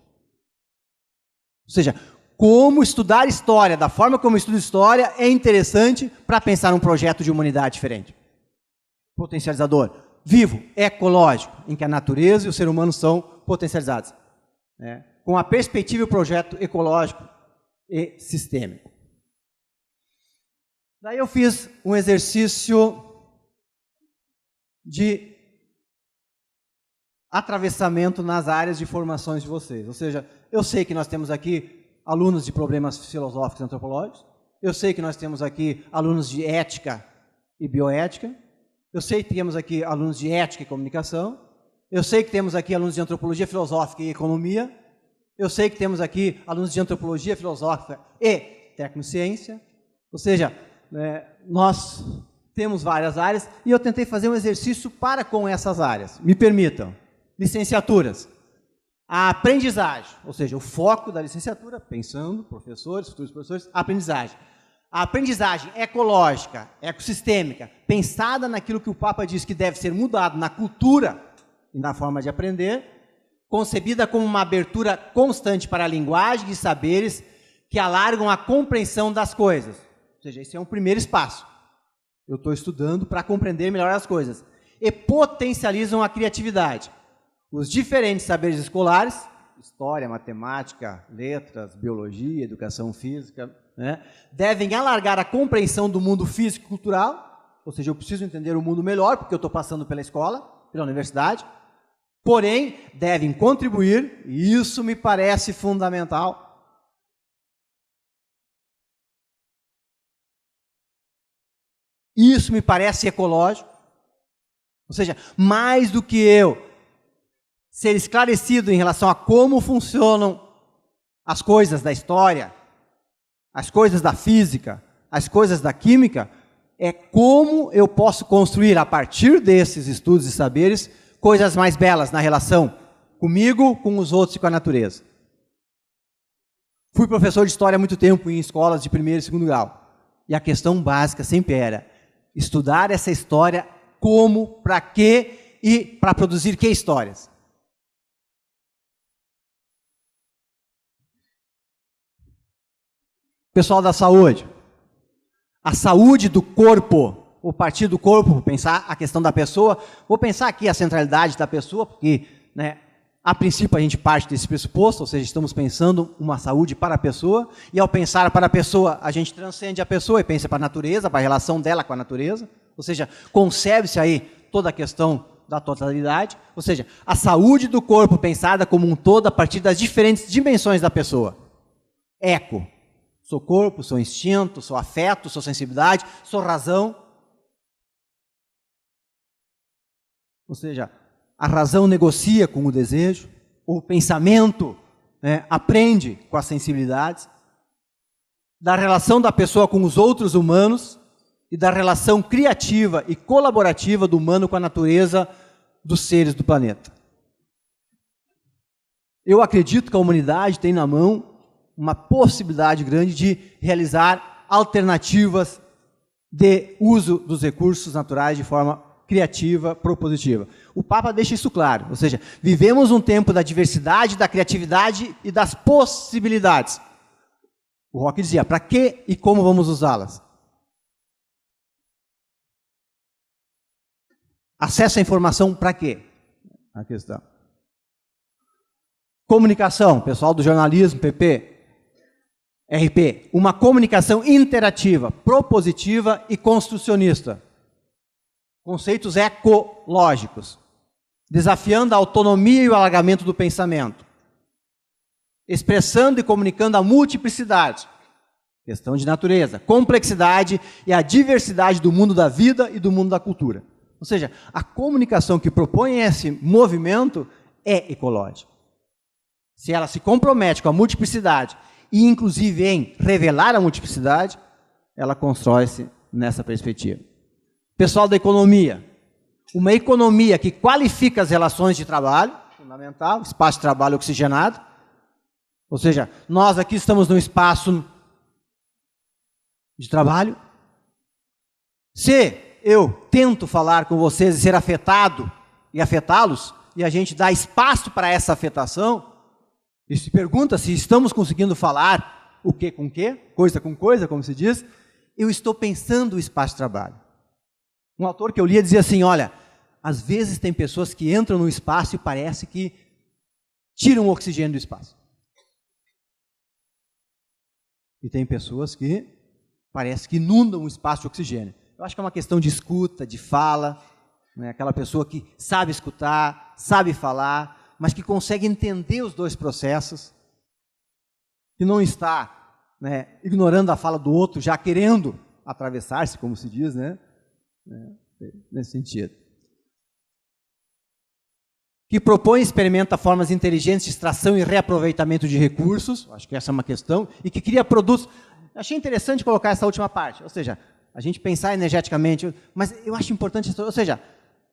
Ou seja, como estudar história, da forma como eu estudo história, é interessante para pensar um projeto de humanidade diferente. Potencializador, vivo, ecológico, em que a natureza e o ser humano são potencializados. Com a perspectiva e o projeto ecológico e sistêmico. Daí eu fiz um exercício de atravessamento nas áreas de formações de vocês. Ou seja, eu sei que nós temos aqui alunos de problemas filosóficos e antropológicos, eu sei que nós temos aqui alunos de ética e bioética, eu sei que temos aqui alunos de ética e comunicação, eu sei que temos aqui alunos de antropologia filosófica e economia, eu sei que temos aqui alunos de antropologia filosófica e tecnociência, ou seja, nós temos várias áreas e eu tentei fazer um exercício para com essas áreas. Me permitam, licenciaturas. A aprendizagem, ou seja, o foco da licenciatura, pensando, professores, futuros professores, a aprendizagem. A aprendizagem ecológica, ecossistêmica, pensada naquilo que o Papa diz que deve ser mudado na cultura e na forma de aprender, concebida como uma abertura constante para a linguagem e saberes que alargam a compreensão das coisas. Ou seja, esse é um primeiro espaço. Eu estou estudando para compreender melhor as coisas. E potencializam a criatividade. Os diferentes saberes escolares, história, matemática, letras, biologia, educação física, né, devem alargar a compreensão do mundo físico e cultural, ou seja, eu preciso entender o mundo melhor, porque eu estou passando pela escola, pela universidade, porém, devem contribuir, e isso me parece fundamental, isso me parece ecológico, ou seja, mais do que eu ser esclarecido em relação a como funcionam as coisas da história, as coisas da física, as coisas da química, é como eu posso construir, a partir desses estudos e saberes, coisas mais belas na relação comigo, com os outros e com a natureza. Fui professor de história há muito tempo em escolas de primeiro e segundo grau. E a questão básica sempre era estudar essa história como, para quê e para produzir que histórias. Pessoal da saúde, a saúde do corpo, ou partir do corpo, pensar a questão da pessoa, vou pensar aqui a centralidade da pessoa, porque, né, a princípio a gente parte desse pressuposto, ou seja, estamos pensando uma saúde para a pessoa, e ao pensar para a pessoa, a gente transcende a pessoa e pensa para a natureza, para a relação dela com a natureza, ou seja, concebe-se aí toda a questão da totalidade, ou seja, a saúde do corpo pensada como um todo a partir das diferentes dimensões da pessoa. Eco. Sou corpo, sou instinto, sou afeto, sou sensibilidade, sou razão. Ou seja, a razão negocia com o desejo, o pensamento, né, aprende com as sensibilidades, da relação da pessoa com os outros humanos e da relação criativa e colaborativa do humano com a natureza dos seres do planeta. Eu acredito que a humanidade tem na mão uma possibilidade grande de realizar alternativas de uso dos recursos naturais de forma criativa, propositiva. O Papa deixa isso claro, ou seja, vivemos um tempo da diversidade, da criatividade e das possibilidades. O Roque dizia, para que e como vamos usá-las? Acesso à informação para quê? A questão. Comunicação, pessoal do jornalismo, PP, RP, uma comunicação interativa, propositiva e construcionista. Conceitos ecológicos. Desafiando a autonomia e o alargamento do pensamento. Expressando e comunicando a multiplicidade. Questão de natureza. Complexidade e a diversidade do mundo da vida e do mundo da cultura. Ou seja, a comunicação que propõe esse movimento é ecológica. Se ela se compromete com a multiplicidade e, inclusive, em revelar a multiplicidade, ela constrói-se nessa perspectiva. Pessoal da economia, uma economia que qualifica as relações de trabalho, fundamental, espaço de trabalho oxigenado, ou seja, nós aqui estamos num espaço de trabalho. Se eu tento falar com vocês e ser afetado e afetá-los, e a gente dá espaço para essa afetação, e se pergunta se estamos conseguindo falar o que com que, coisa com coisa, como se diz, eu estou pensando o espaço de trabalho. Um autor que eu lia dizia assim, olha, às vezes tem pessoas que entram no espaço e parece que tiram o oxigênio do espaço. E tem pessoas que parece que inundam o espaço de oxigênio. Eu acho que é uma questão de escuta, de fala, né? Aquela pessoa que sabe escutar, sabe falar, mas que consegue entender os dois processos, que não está, né, ignorando a fala do outro, já querendo atravessar-se, como se diz, né? Nesse sentido. Que propõe e experimenta formas inteligentes de extração e reaproveitamento de recursos, acho que essa é uma questão, e que cria produtos. Achei interessante colocar essa última parte, ou seja, a gente pensar energeticamente, mas eu acho importante, ou seja,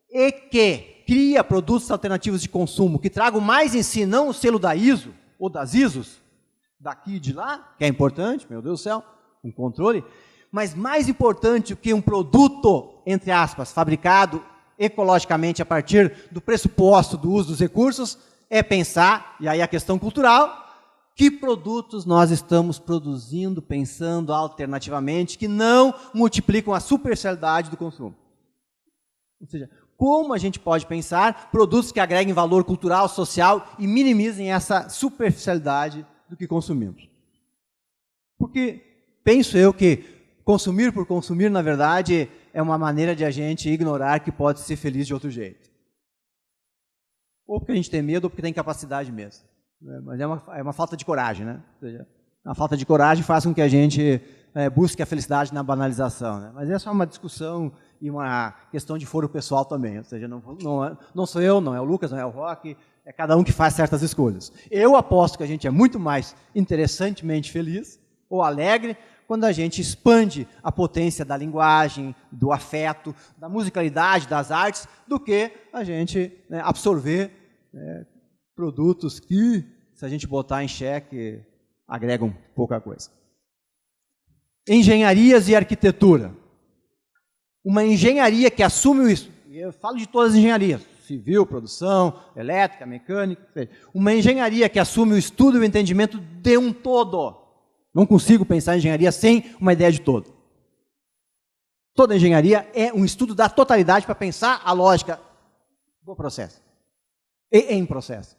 e que cria produtos alternativos de consumo que tragam mais em si, não o selo da ISO ou das ISOs, daqui e de lá, que é importante, meu Deus do céu, um controle, mas mais importante que um produto, entre aspas, fabricado ecologicamente a partir do pressuposto do uso dos recursos, é pensar, e aí a questão cultural, Que produtos nós estamos produzindo, pensando alternativamente, que não multiplicam a superficialidade do consumo? Ou seja, como a gente pode pensar produtos que agreguem valor cultural, social e minimizem essa superficialidade do que consumimos? Porque penso eu que consumir por consumir, na verdade, é uma maneira de a gente ignorar que pode ser feliz de outro jeito. Ou porque a gente tem medo, ou porque tem capacidade mesmo. Mas é uma falta de coragem, né? Ou seja, a falta de coragem faz com que a gente busque a felicidade na banalização, né? Mas essa é uma discussão e uma questão de foro pessoal também. Ou seja, não sou eu, não é o Lucas, não é o Roque, é cada um que faz certas escolhas. Eu aposto que a gente é muito mais interessantemente feliz ou alegre quando a gente expande a potência da linguagem, do afeto, da musicalidade, das artes, do que a gente absorver produtos que, se a gente botar em xeque, agregam pouca coisa. Engenharias e arquitetura. Uma engenharia que assume isso, e eu falo de todas as engenharias, civil, produção, elétrica, mecânica, uma engenharia que assume o estudo e o entendimento de um todo. Não consigo pensar em engenharia sem uma ideia de todo. Toda engenharia é um estudo da totalidade para pensar a lógica do processo. E em processo.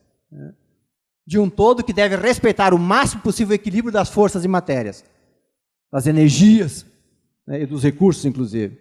De um todo que deve respeitar o máximo possível o equilíbrio das forças e matérias, das energias, e dos recursos, inclusive.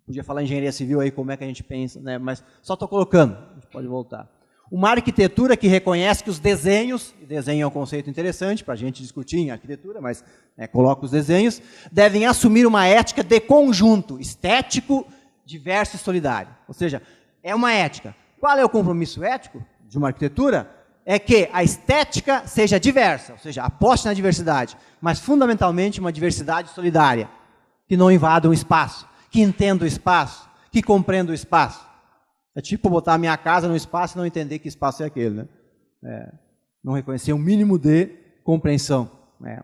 Podia falar em engenharia civil aí, como é que a gente pensa, né? Mas só estou colocando, a gente pode voltar. Uma arquitetura que reconhece que os desenhos, e desenho é um conceito interessante para a gente discutir em arquitetura, mas coloca os desenhos, devem assumir uma ética de conjunto, estético, diverso e solidário. Ou seja, é uma ética. Qual é o compromisso ético de uma arquitetura? É que a estética seja diversa, ou seja, aposte na diversidade, mas fundamentalmente uma diversidade solidária, que não invada o espaço, que entenda o espaço, que compreenda o espaço. É tipo botar a minha casa no espaço e não entender que espaço é aquele, né? Não reconhecer um mínimo de compreensão, né?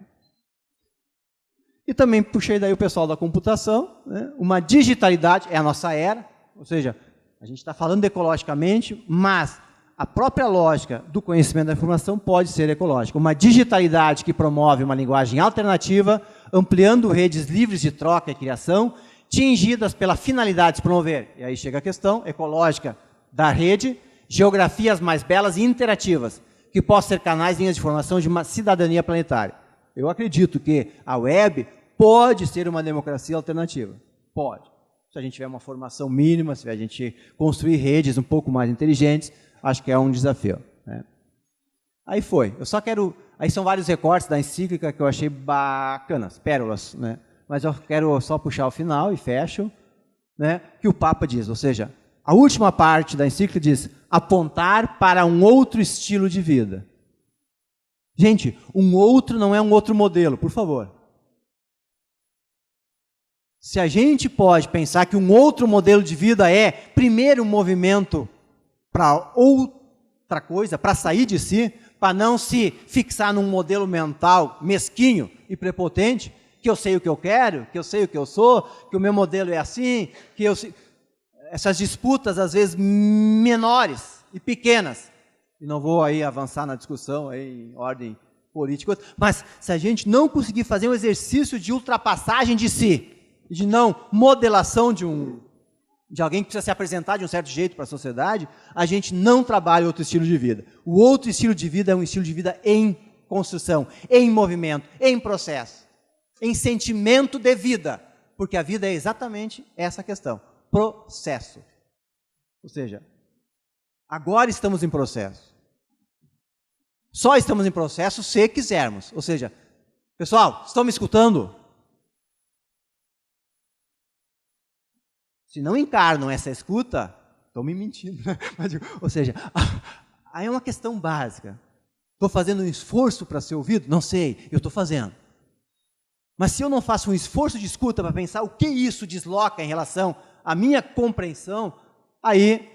E também puxei daí o pessoal da computação, né? Uma digitalidade, é a nossa era, ou seja, a gente está falando ecologicamente, mas a própria lógica do conhecimento da informação pode ser ecológica. Uma digitalidade que promove uma linguagem alternativa, ampliando redes livres de troca e criação, tingidas pela finalidade de promover, e aí chega a questão ecológica da rede, geografias mais belas e interativas, que possam ser canais e linhas de informação de uma cidadania planetária. Eu acredito que a web pode ser uma democracia alternativa. Pode. Se a gente tiver uma formação mínima, se a gente construir redes um pouco mais inteligentes, acho que é um desafio, né? Aí foi. Eu só quero... Aí são vários recortes da encíclica que eu achei bacanas, pérolas, né? Mas eu quero só puxar o final e fecho, né? Que o Papa diz, ou seja, a última parte da encíclica diz apontar para um outro estilo de vida. Gente, um outro não é um outro modelo, por favor. Se a gente pode pensar que um outro modelo de vida é, primeiro, um movimento para outra coisa, para sair de si, para não se fixar num modelo mental mesquinho e prepotente, que eu sei o que eu quero, que eu sei o que eu sou, que o meu modelo é assim, que eu... Essas disputas, às vezes, menores e pequenas. E não vou aí avançar na discussão aí, em ordem política, mas se a gente não conseguir fazer um exercício de ultrapassagem de si, de não modelação de alguém que precisa se apresentar de um certo jeito para a sociedade, a gente não trabalha outro estilo de vida. O outro estilo de vida é um estilo de vida em construção, em movimento, em processo, em sentimento de vida, porque a vida é exatamente essa questão, processo. Ou seja, agora estamos em processo. Só estamos em processo se quisermos. Ou seja, pessoal, estão me escutando? Se não encarnam essa escuta, estão me mentindo. Ou seja, aí é uma questão básica. Estou fazendo um esforço para ser ouvido? Não sei, eu estou fazendo. Mas se eu não faço um esforço de escuta para pensar o que isso desloca em relação à minha compreensão, aí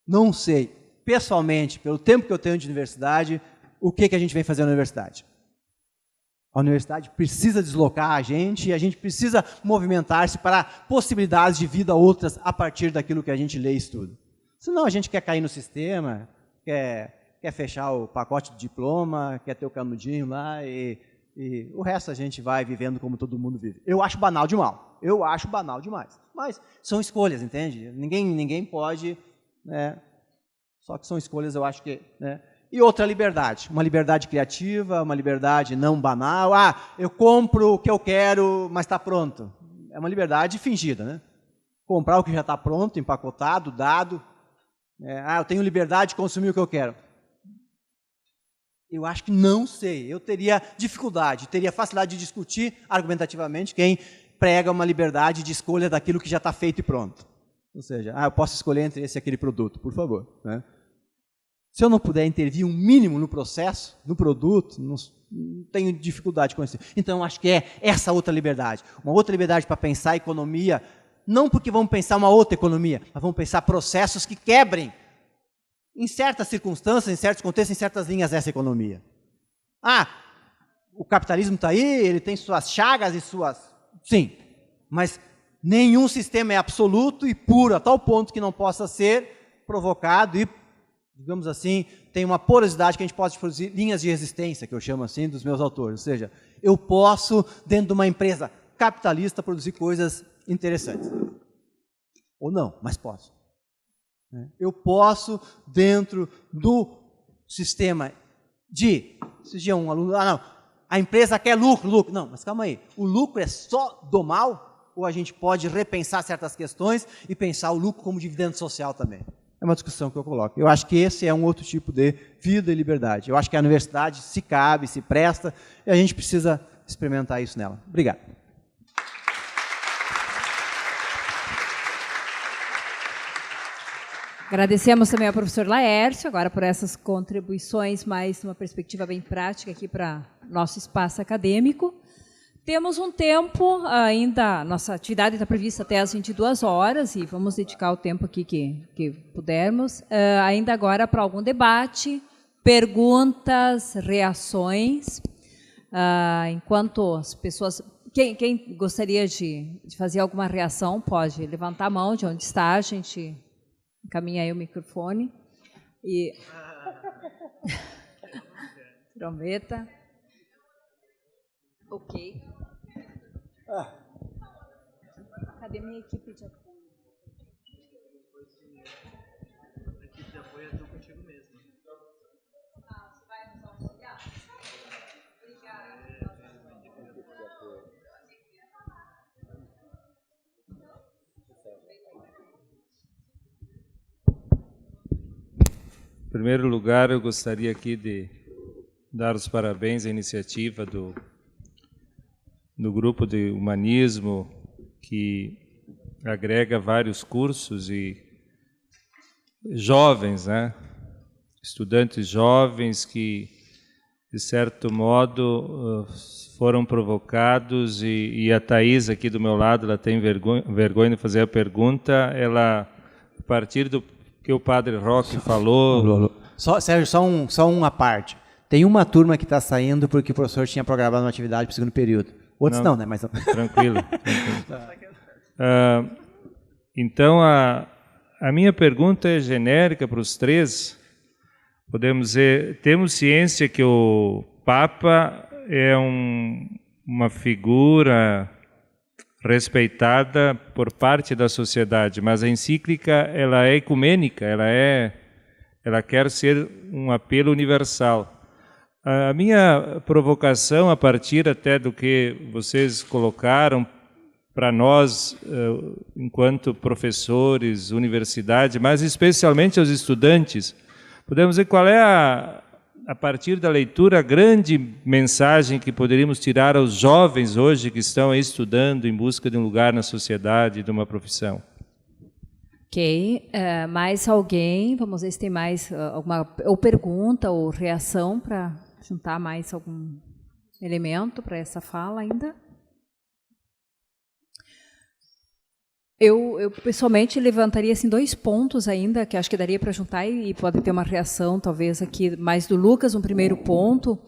não sei, pessoalmente, pelo tempo que eu tenho de universidade, o que a gente vem fazer na universidade. A universidade precisa deslocar a gente e a gente precisa movimentar-se para possibilidades de vida outras a partir daquilo que a gente lê e estuda. Senão a gente quer cair no sistema, quer quer fechar o pacote de diploma, quer ter o canudinho lá e o resto a gente vai vivendo como todo mundo vive. Eu acho banal demais. Eu acho banal demais. Mas são escolhas, entende? Ninguém pode, né? Só que são escolhas, eu acho que, né? E outra liberdade, uma liberdade criativa, uma liberdade não banal. Ah, eu compro o que eu quero, mas está pronto. É uma liberdade fingida, né? Comprar o que já está pronto, empacotado, dado. Eu tenho liberdade de consumir o que eu quero. Eu acho que não sei. Eu teria dificuldade, teria facilidade de discutir argumentativamente quem prega uma liberdade de escolha daquilo que já está feito e pronto. Ou seja, eu posso escolher entre esse e aquele produto, por favor, né? Se eu não puder intervir um mínimo no processo, no produto, não tenho dificuldade com isso. Então, acho que é essa outra liberdade. Uma outra liberdade para pensar a economia, não porque vamos pensar uma outra economia, mas vamos pensar processos que quebrem, em certas circunstâncias, em certos contextos, em certas linhas, essa economia. O capitalismo está aí, ele tem suas chagas e suas... Sim, mas nenhum sistema é absoluto e puro, a tal ponto que não possa ser provocado e, digamos assim, tem uma porosidade que a gente pode produzir linhas de resistência, que eu chamo assim, dos meus autores. Ou seja, eu posso, dentro de uma empresa capitalista, produzir coisas interessantes. Ou não, mas posso. Eu posso, dentro do sistema Esses dias um aluno... a empresa quer lucro. Não, mas calma aí. O lucro é só do mal? Ou a gente pode repensar certas questões e pensar o lucro como dividendo social também? É uma discussão que eu coloco. Eu acho que esse é um outro tipo de vida e liberdade. Eu acho que a universidade se cabe, se presta, e a gente precisa experimentar isso nela. Obrigado. Agradecemos também ao professor Laércio, agora por essas contribuições, mais uma perspectiva bem prática aqui para nosso espaço acadêmico. Temos um tempo ainda, nossa atividade está prevista até às 22 horas, e vamos dedicar o tempo aqui que pudermos, ainda agora para algum debate, perguntas, reações, enquanto as pessoas... Quem gostaria de fazer alguma reação pode levantar a mão de onde está, a gente... Encaminha aí o microfone. E... Trombeta. Ok. Cadê minha equipe de apoio? A equipe de apoio é tu contigo mesmo. Você vai nos auxiliar? Obrigada. Em primeiro lugar, eu gostaria aqui de dar os parabéns à iniciativa do grupo de humanismo, que agrega vários cursos e jovens, né? Estudantes jovens que, de certo modo, foram provocados, e a Thais aqui do meu lado, ela tem vergonha de fazer a pergunta, ela, a partir do que o padre Roque falou... Sérgio, só uma parte. Tem uma turma que está saindo porque o professor tinha programado uma atividade para o segundo período. Outros não, né? Mas... Tranquilo. Então, a minha pergunta é genérica para os três. Podemos dizer, temos ciência que o Papa é uma figura respeitada por parte da sociedade, mas a encíclica ela é ecumênica, ela quer ser um apelo universal. A minha provocação, a partir até do que vocês colocaram para nós, enquanto professores, universidade, mas especialmente aos estudantes, podemos dizer qual é a partir da leitura, a grande mensagem que poderíamos tirar aos jovens hoje que estão aí estudando em busca de um lugar na sociedade, de uma profissão. Ok. Mais alguém? Vamos ver se tem mais alguma ou pergunta ou reação para juntar mais algum elemento para essa fala ainda. Eu pessoalmente levantaria assim 2 pontos ainda, que acho que daria para juntar e pode ter uma reação, talvez, aqui mais do Lucas. Um primeiro ponto,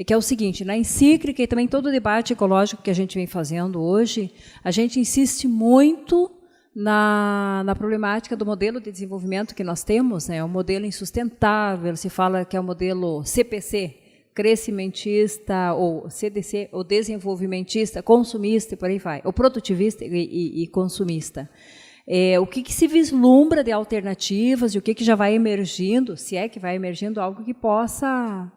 que é o seguinte: na encíclica e também todo o debate ecológico que a gente vem fazendo hoje, a gente insiste muito na problemática do modelo de desenvolvimento que nós temos, né, o modelo insustentável, se fala que é o modelo CPC, crescimentista, ou CDC, ou desenvolvimentista, consumista e por aí vai, ou produtivista e consumista. O que se vislumbra de alternativas e o que já vai emergindo, se é que vai emergindo algo que possa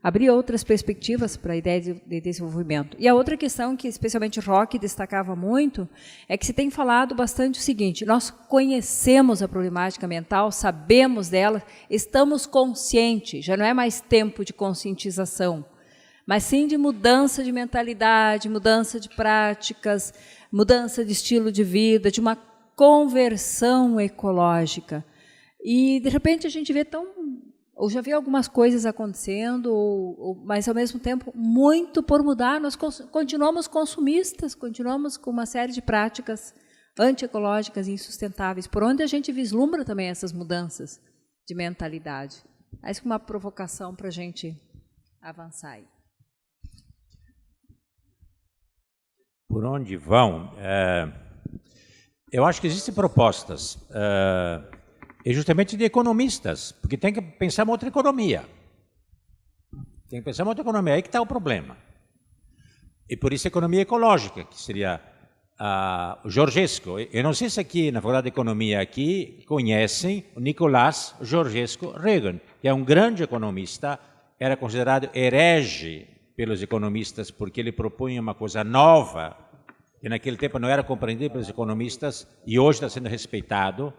abrir outras perspectivas para a ideia de desenvolvimento. E a outra questão que especialmente Roque destacava muito é que se tem falado bastante o seguinte: nós conhecemos a problemática ambiental, sabemos dela, estamos conscientes, já não é mais tempo de conscientização, mas sim de mudança de mentalidade, mudança de práticas, mudança de estilo de vida, de uma conversão ecológica. E, de repente, a gente vê ou já vê algumas coisas acontecendo, mas, ao mesmo tempo, muito por mudar. Nós continuamos consumistas, continuamos com uma série de práticas antiecológicas e insustentáveis, por onde a gente vislumbra também essas mudanças de mentalidade. Acho que uma provocação para a gente avançar aí. Por onde vão? Eu acho que existem propostas, justamente de economistas, porque tem que pensar uma outra economia. Tem que pensar uma outra economia, aí que está o problema. E por isso a economia ecológica, que seria o Georgescu. Eu não sei se aqui na Faculdade de Economia aqui conhecem o Nicolás Georgescu Reagan, que é um grande economista, era considerado herege pelos economistas porque ele propunha uma coisa nova, que naquele tempo não era compreendido pelos economistas e hoje está sendo respeitado,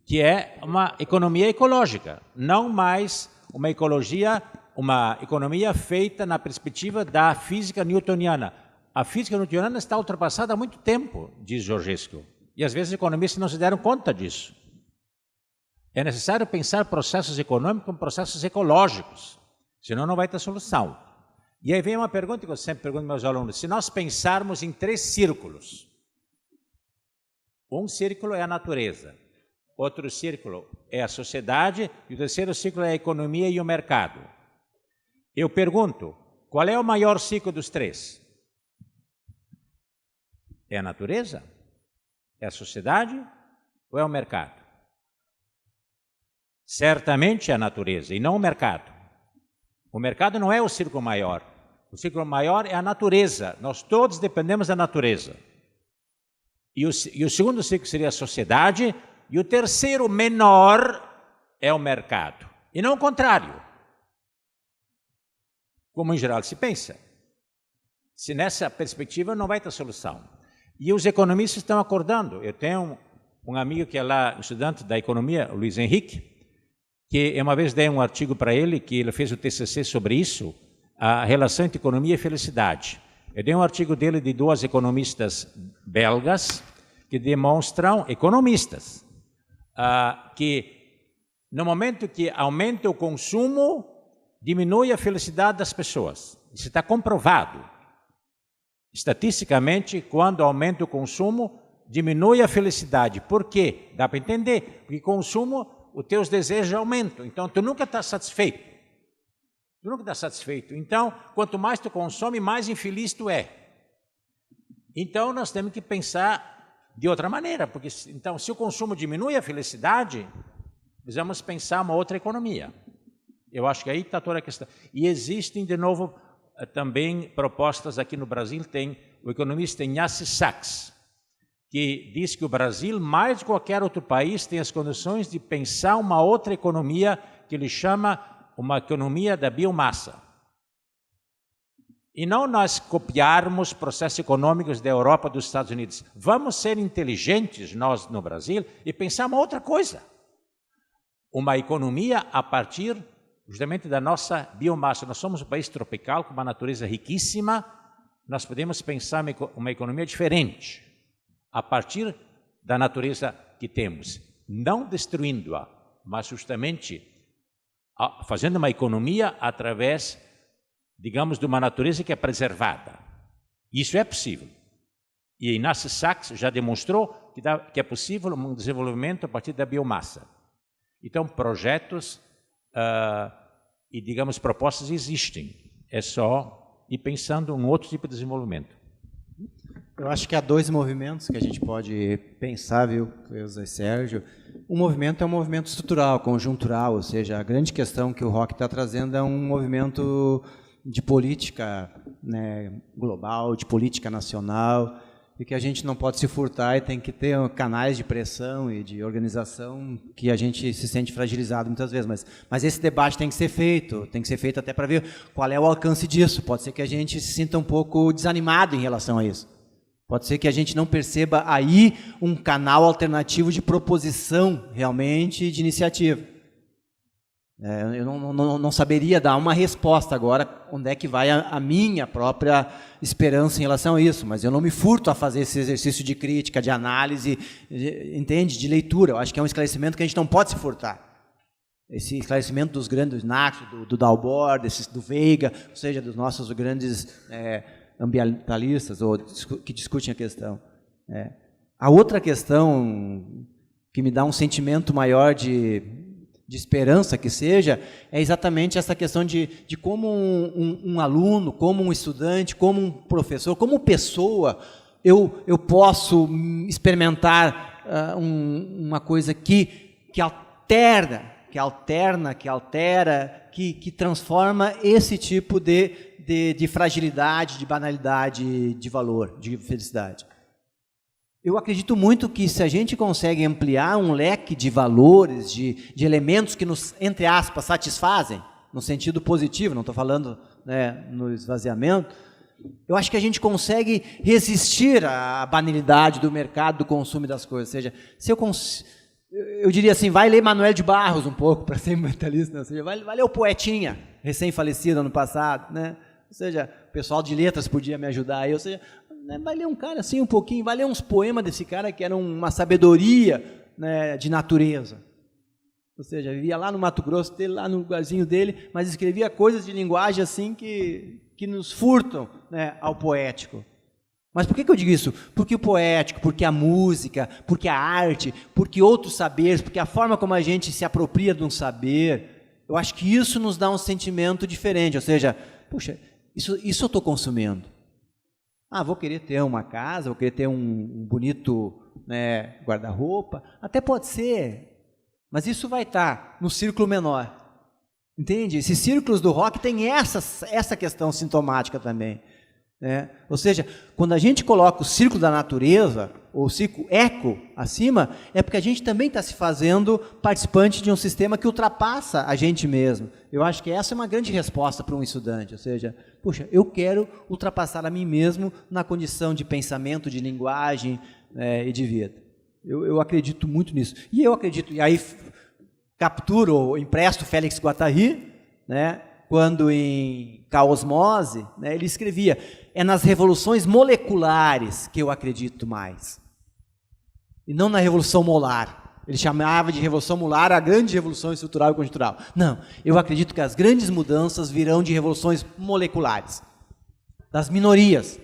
que é uma economia ecológica, não mais uma economia feita na perspectiva da física newtoniana. A física newtoniana está ultrapassada há muito tempo, diz Georgescu, e às vezes os economistas não se deram conta disso. É necessário pensar processos econômicos como processos ecológicos, senão não vai ter solução. E aí vem uma pergunta que eu sempre pergunto aos meus alunos: se nós pensarmos em 3 círculos, um círculo é a natureza, outro círculo é a sociedade e o terceiro círculo é a economia e o mercado. Eu pergunto, qual é o maior ciclo dos 3? É a natureza? É a sociedade? Ou é o mercado? Certamente é a natureza e não o mercado. O mercado não é o círculo maior. O círculo maior é a natureza. Nós todos dependemos da natureza. E o segundo círculo seria a sociedade. E o terceiro menor é o mercado. E não o contrário. Como em geral se pensa. Se nessa perspectiva não vai ter solução. E os economistas estão acordando. Eu tenho um amigo que é lá, estudante da economia, o Luiz Henrique, que eu uma vez dei um artigo para ele, que ele fez o TCC sobre isso, a relação entre economia e felicidade. Eu dei um artigo dele de 2 economistas belgas que demonstram, economistas, que no momento que aumenta o consumo, diminui a felicidade das pessoas. Isso está comprovado. Estatisticamente, quando aumenta o consumo, diminui a felicidade. Por quê? Dá para entender. Porque consumo, os teus desejos aumentam. Então, tu nunca está satisfeito. Tu nunca está satisfeito. Então, quanto mais tu consome, mais infeliz tu é. Então, nós temos que pensar de outra maneira. Porque, então, se o consumo diminui a felicidade, precisamos pensar uma outra economia. Eu acho que aí está toda a questão. E existem, de novo, também propostas aqui no Brasil. Tem o economista Ignasi Sachs, que diz que o Brasil, mais de qualquer outro país, tem as condições de pensar uma outra economia que ele chama uma economia da biomassa. E não nós copiarmos processos econômicos da Europa, dos Estados Unidos. Vamos ser inteligentes, nós no Brasil, e pensar uma outra coisa. Uma economia a partir justamente da nossa biomassa. Nós somos um país tropical com uma natureza riquíssima, nós podemos pensar uma economia diferente, a partir da natureza que temos, não destruindo-a, mas justamente fazendo uma economia através, digamos, de uma natureza que é preservada. Isso é possível. E Ignasi Sachs já demonstrou que é possível um desenvolvimento a partir da biomassa. Então, projetos e, digamos, propostas existem. É só ir pensando em outro tipo de desenvolvimento. Eu acho que há dois movimentos que a gente pode pensar, viu, Cleusa e Sérgio. Um movimento é um movimento estrutural, conjuntural, ou seja, a grande questão que o Rock está trazendo é um movimento de política, né, global, de política nacional, e que a gente não pode se furtar e tem que ter canais de pressão e de organização que a gente se sente fragilizado muitas vezes. Mas esse debate tem que ser feito até para ver qual é o alcance disso. Pode ser que a gente se sinta um pouco desanimado em relação a isso. Pode ser que a gente não perceba aí um canal alternativo de proposição realmente de iniciativa. Eu não saberia dar uma resposta agora onde é que vai a minha própria esperança em relação a isso, mas eu não me furto a fazer esse exercício de crítica, de análise, entende? De leitura. Eu acho que é um esclarecimento que a gente não pode se furtar. Esse esclarecimento dos grandes Naxo, do Dalbor, do Veiga, ou seja, dos nossos grandes ambientalistas ou que discutem a questão. A outra questão que me dá um sentimento maior de esperança que seja, é exatamente essa questão de como um aluno, como um estudante, como um professor, como pessoa, eu posso experimentar uma coisa que altera, que transforma esse tipo de fragilidade, de banalidade, de valor, de felicidade. Eu acredito muito que se a gente consegue ampliar um leque de valores, de elementos que nos, entre aspas, satisfazem, no sentido positivo, não estou falando, né, no esvaziamento, eu acho que a gente consegue resistir à banalidade do mercado, do consumo das coisas. Ou seja, se eu diria assim, vai ler Manuel de Barros um pouco, para ser mentalista, né? Ou seja, vai ler o Poetinha, recém-falecido ano passado, né? Ou seja, o pessoal de letras podia me ajudar aí, ou seja, vai ler um cara assim um pouquinho, vai ler uns poemas desse cara que eram uma sabedoria, né, de natureza. Ou seja, vivia lá no Mato Grosso dele, lá no lugarzinho dele, mas escrevia coisas de linguagem assim que nos furtam, né, ao poético. Mas por que eu digo isso? Porque o poético, porque a música, porque a arte, porque outros saberes, porque a forma como a gente se apropria de um saber, eu acho que isso nos dá um sentimento diferente. Ou seja, puxa, isso eu estou consumindo. Vou querer ter uma casa, vou querer ter um bonito, né, guarda-roupa. Até pode ser, mas isso vai estar no círculo menor. Entende? Esses círculos do rock têm essa questão sintomática também. Né? Ou seja, quando a gente coloca o círculo da natureza, ou o círculo eco acima, é porque a gente também está se fazendo participante de um sistema que ultrapassa a gente mesmo. Eu acho que essa é uma grande resposta para um estudante, ou seja, puxa, eu quero ultrapassar a mim mesmo na condição de pensamento, de linguagem, e de vida. Eu acredito muito nisso. E eu acredito, e aí capturo ou empresto Félix Guattari, né, quando em Caosmose, né, ele escrevia, é nas revoluções moleculares que eu acredito mais, e não na revolução molar. Ele chamava de revolução molar a grande revolução estrutural e conjuntural. Não, eu acredito que as grandes mudanças virão de revoluções moleculares, das minorias.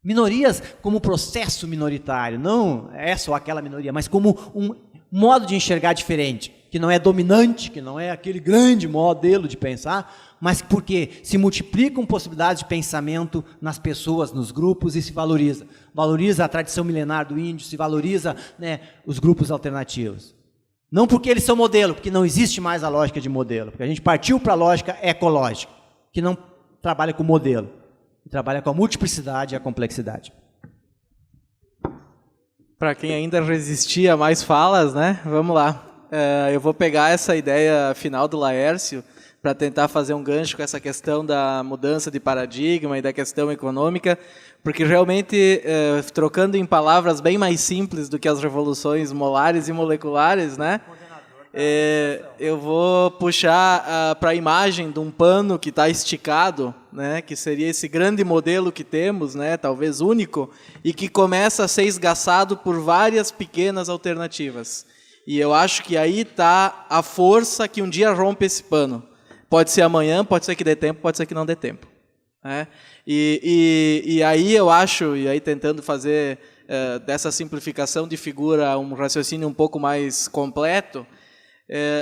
Minorias como processo minoritário, não essa ou aquela minoria, mas como um modo de enxergar diferente, que não é dominante, que não é aquele grande modelo de pensar, mas porque se multiplicam possibilidades de pensamento nas pessoas, nos grupos, e se valoriza. Valoriza a tradição milenar do índio, se valoriza, né, os grupos alternativos. Não porque eles são modelo, porque não existe mais a lógica de modelo, porque a gente partiu para a lógica ecológica, que não trabalha com modelo, trabalha com a multiplicidade e a complexidade. Para quem ainda resistia a mais falas, né? Vamos lá. Eu vou pegar essa ideia final do Laércio para tentar fazer um gancho com essa questão da mudança de paradigma e da questão econômica, porque realmente, trocando em palavras bem mais simples do que as revoluções molares e moleculares, né? Eu vou puxar para a imagem de um pano que está esticado, né, que seria esse grande modelo que temos, né, talvez único, e que começa a ser esgaçado por várias pequenas alternativas. E eu acho que aí está a força que um dia rompe esse pano. Pode ser amanhã, pode ser que dê tempo, pode ser que não dê tempo. Né? E aí eu acho, e aí tentando fazer dessa simplificação de figura um raciocínio um pouco mais completo,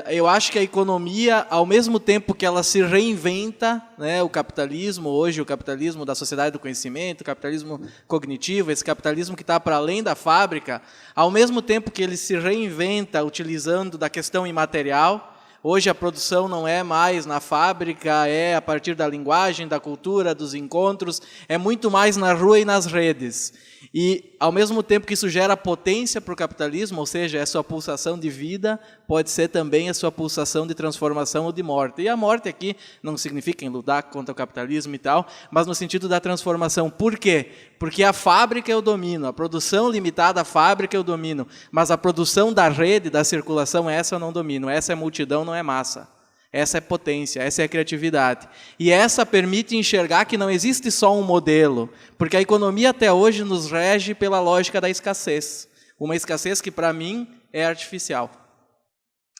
Eu acho que a economia, ao mesmo tempo que ela se reinventa, né, o capitalismo hoje, o capitalismo da sociedade do conhecimento, o capitalismo cognitivo, esse capitalismo que está para além da fábrica, ao mesmo tempo que ele se reinventa utilizando da questão imaterial. Hoje a produção não é mais na fábrica, é a partir da linguagem, da cultura, dos encontros, é muito mais na rua e nas redes. E, ao mesmo tempo que isso gera potência para o capitalismo, ou seja, é sua pulsação de vida, pode ser também a sua pulsação de transformação ou de morte. E a morte aqui não significa em lutar contra o capitalismo e tal, mas no sentido da transformação. Por quê? Porque a fábrica eu domino, a produção limitada à fábrica eu domino, mas a produção da rede, da circulação, essa eu não domino. Essa é multidão, não é massa. Essa é potência, essa é a criatividade. E essa permite enxergar que não existe só um modelo, porque a economia até hoje nos rege pela lógica da escassez. Uma escassez que, para mim, é artificial.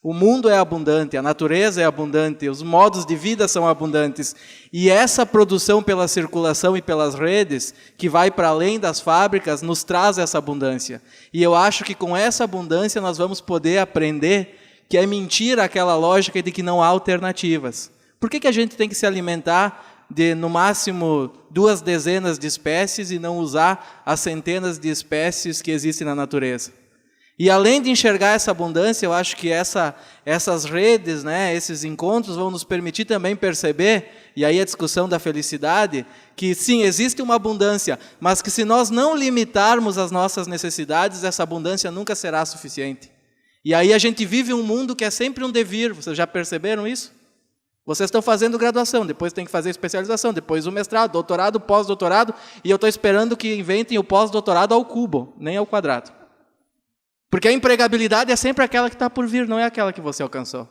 O mundo é abundante, a natureza é abundante, os modos de vida são abundantes. E essa produção pela circulação e pelas redes, que vai para além das fábricas, nos traz essa abundância. E eu acho que com essa abundância nós vamos poder aprender que é mentira aquela lógica de que não há alternativas. Por que a gente tem que se alimentar de, no máximo, 2 dezenas de espécies e não usar as centenas de espécies que existem na natureza? E além de enxergar essa abundância, eu acho que essas redes, né, esses encontros vão nos permitir também perceber, e aí a discussão da felicidade, que sim, existe uma abundância, mas que se nós não limitarmos as nossas necessidades, essa abundância nunca será suficiente. E aí a gente vive um mundo que é sempre um devir. Vocês já perceberam isso? Vocês estão fazendo graduação, depois tem que fazer especialização, depois o mestrado, doutorado, pós-doutorado, e eu estou esperando que inventem o pós-doutorado ao cubo, nem ao quadrado. Porque a empregabilidade é sempre aquela que está por vir, não é aquela que você alcançou.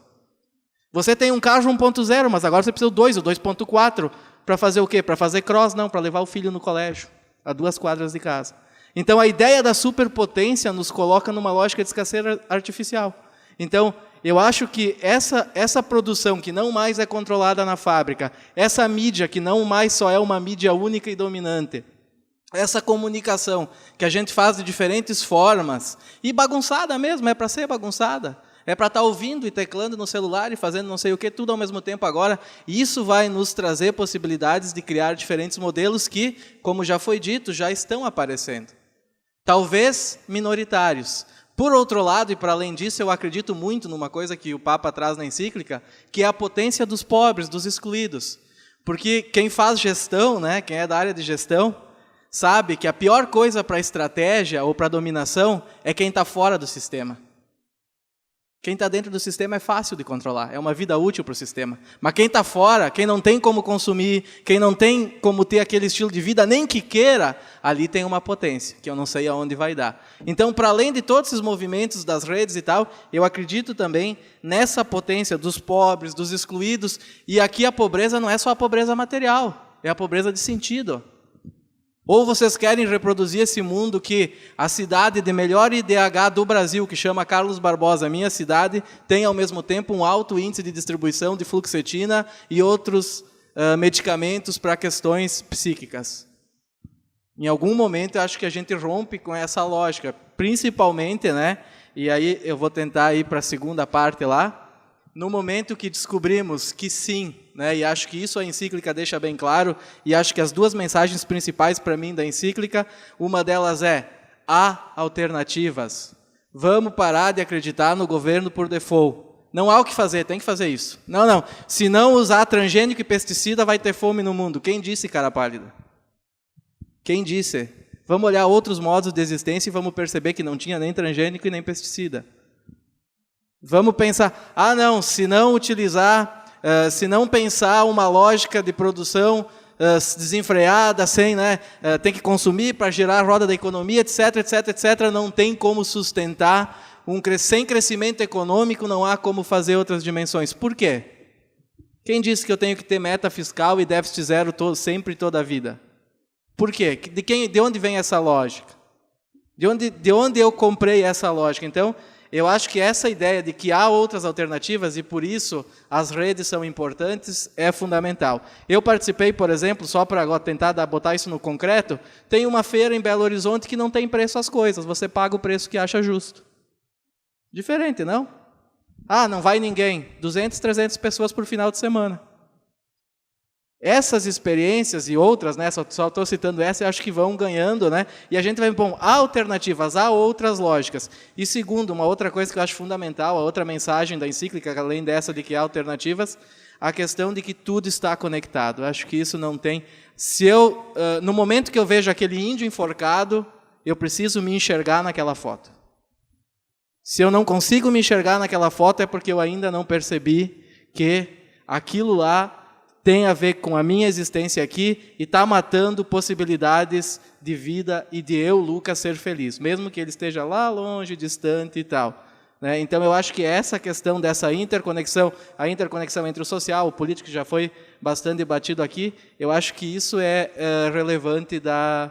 Você tem um carro 1.0, mas agora você precisa do 2, o 2.4, para fazer o quê? Para fazer cross? Não, para levar o filho no colégio, a 2 quadras de casa. Então, a ideia da superpotência nos coloca numa lógica de escassez artificial. Então, eu acho que essa produção que não mais é controlada na fábrica, essa mídia que não mais só é uma mídia única e dominante, essa comunicação que a gente faz de diferentes formas, e bagunçada mesmo, é para ser bagunçada, é para estar ouvindo e teclando no celular e fazendo não sei o que, tudo ao mesmo tempo agora, isso vai nos trazer possibilidades de criar diferentes modelos que, como já foi dito, já estão aparecendo. Talvez minoritários. Por outro lado, e para além disso, eu acredito muito numa coisa que o Papa traz na encíclica, que é a potência dos pobres, dos excluídos. Porque quem faz gestão, né, quem é da área de gestão, sabe que a pior coisa para a estratégia ou para a dominação é quem está fora do sistema. Quem está dentro do sistema é fácil de controlar, é uma vida útil para o sistema. Mas quem está fora, quem não tem como consumir, quem não tem como ter aquele estilo de vida, nem que queira, ali tem uma potência, que eu não sei aonde vai dar. Então, para além de todos esses movimentos das redes e tal, eu acredito também nessa potência dos pobres, dos excluídos, e aqui a pobreza não é só a pobreza material, é a pobreza de sentido. Ou vocês querem reproduzir esse mundo que a cidade de melhor IDH do Brasil, que chama Carlos Barbosa, minha cidade, tem ao mesmo tempo um alto índice de distribuição de fluoxetina e outros medicamentos para questões psíquicas. Em algum momento eu acho que a gente rompe com essa lógica, principalmente, né? E aí eu vou tentar ir para a segunda parte lá, no momento que descobrimos que sim, né, e acho que isso a encíclica deixa bem claro, e acho que as 2 mensagens principais para mim da encíclica, uma delas é: há alternativas. Vamos parar de acreditar no governo por default. Não há o que fazer, tem que fazer isso. Não. Se não usar transgênico e pesticida, vai ter fome no mundo. Quem disse, cara pálida? Quem disse? Vamos olhar outros modos de existência e vamos perceber que não tinha nem transgênico e nem pesticida. Vamos pensar, não, se não utilizar, se não pensar uma lógica de produção desenfreada, sem, né, tem que consumir para girar a roda da economia, etc, etc, etc, não tem como sustentar, sem crescimento econômico não há como fazer outras dimensões. Por quê? Quem disse que eu tenho que ter meta fiscal e déficit zero sempre e toda a vida? Por quê? De onde vem essa lógica? De onde eu comprei essa lógica? Então, eu acho que essa ideia de que há outras alternativas e, por isso, as redes são importantes, é fundamental. Eu participei, por exemplo, só para tentar botar isso no concreto, tem uma feira em Belo Horizonte que não tem preço às coisas, você paga o preço que acha justo. Diferente, não? Ah, não vai ninguém. 200, 300 pessoas por final de semana. Essas experiências e outras, né, só estou citando essa, eu acho que vão ganhando, né, e a gente vai, bom, há alternativas, há outras lógicas. E segundo, uma outra coisa que eu acho fundamental, a outra mensagem da encíclica, além dessa de que há alternativas, a questão de que tudo está conectado. Eu acho que isso não tem... Se eu, no momento que eu vejo aquele índio enforcado, eu preciso me enxergar naquela foto. Se eu não consigo me enxergar naquela foto, é porque eu ainda não percebi que aquilo lá tem a ver com a minha existência aqui e está matando possibilidades de vida e de eu, Lucas, ser feliz, mesmo que ele esteja lá longe, distante e tal. Né? Então, eu acho que essa questão dessa interconexão, a interconexão entre o social, o político, que já foi bastante debatido aqui, eu acho que isso é relevante da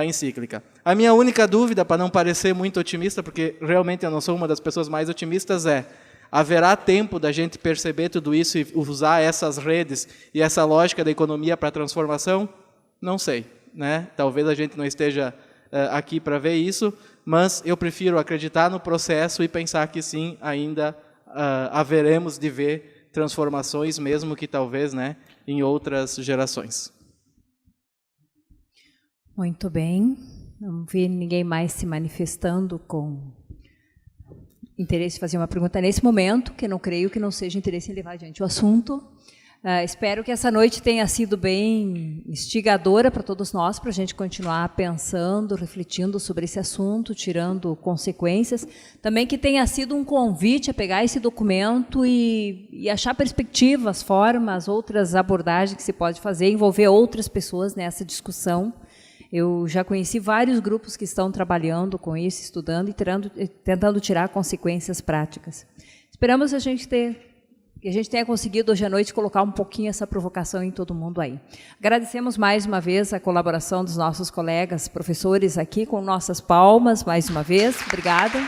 encíclica. A minha única dúvida, para não parecer muito otimista, porque realmente eu não sou uma das pessoas mais otimistas, haverá tempo da gente perceber tudo isso e usar essas redes e essa lógica da economia para a transformação? Não sei. Né? Talvez a gente não esteja aqui para ver isso, mas eu prefiro acreditar no processo e pensar que sim, ainda haveremos de ver transformações, mesmo que talvez, né, em outras gerações. Muito bem. Não vi ninguém mais se manifestando com interesse de fazer uma pergunta nesse momento, que não creio que não seja interesse em levar adiante o assunto. Espero que essa noite tenha sido bem instigadora para todos nós, para a gente continuar pensando, refletindo sobre esse assunto, tirando consequências. Também que tenha sido um convite a pegar esse documento e achar perspectivas, formas, outras abordagens que se pode fazer, envolver outras pessoas nessa discussão. Eu já conheci vários grupos que estão trabalhando com isso, estudando e tentando tirar consequências práticas. Esperamos que a gente tenha conseguido hoje à noite colocar um pouquinho essa provocação em todo mundo aí. Agradecemos mais uma vez a colaboração dos nossos colegas professores aqui, com nossas palmas, mais uma vez. Obrigada.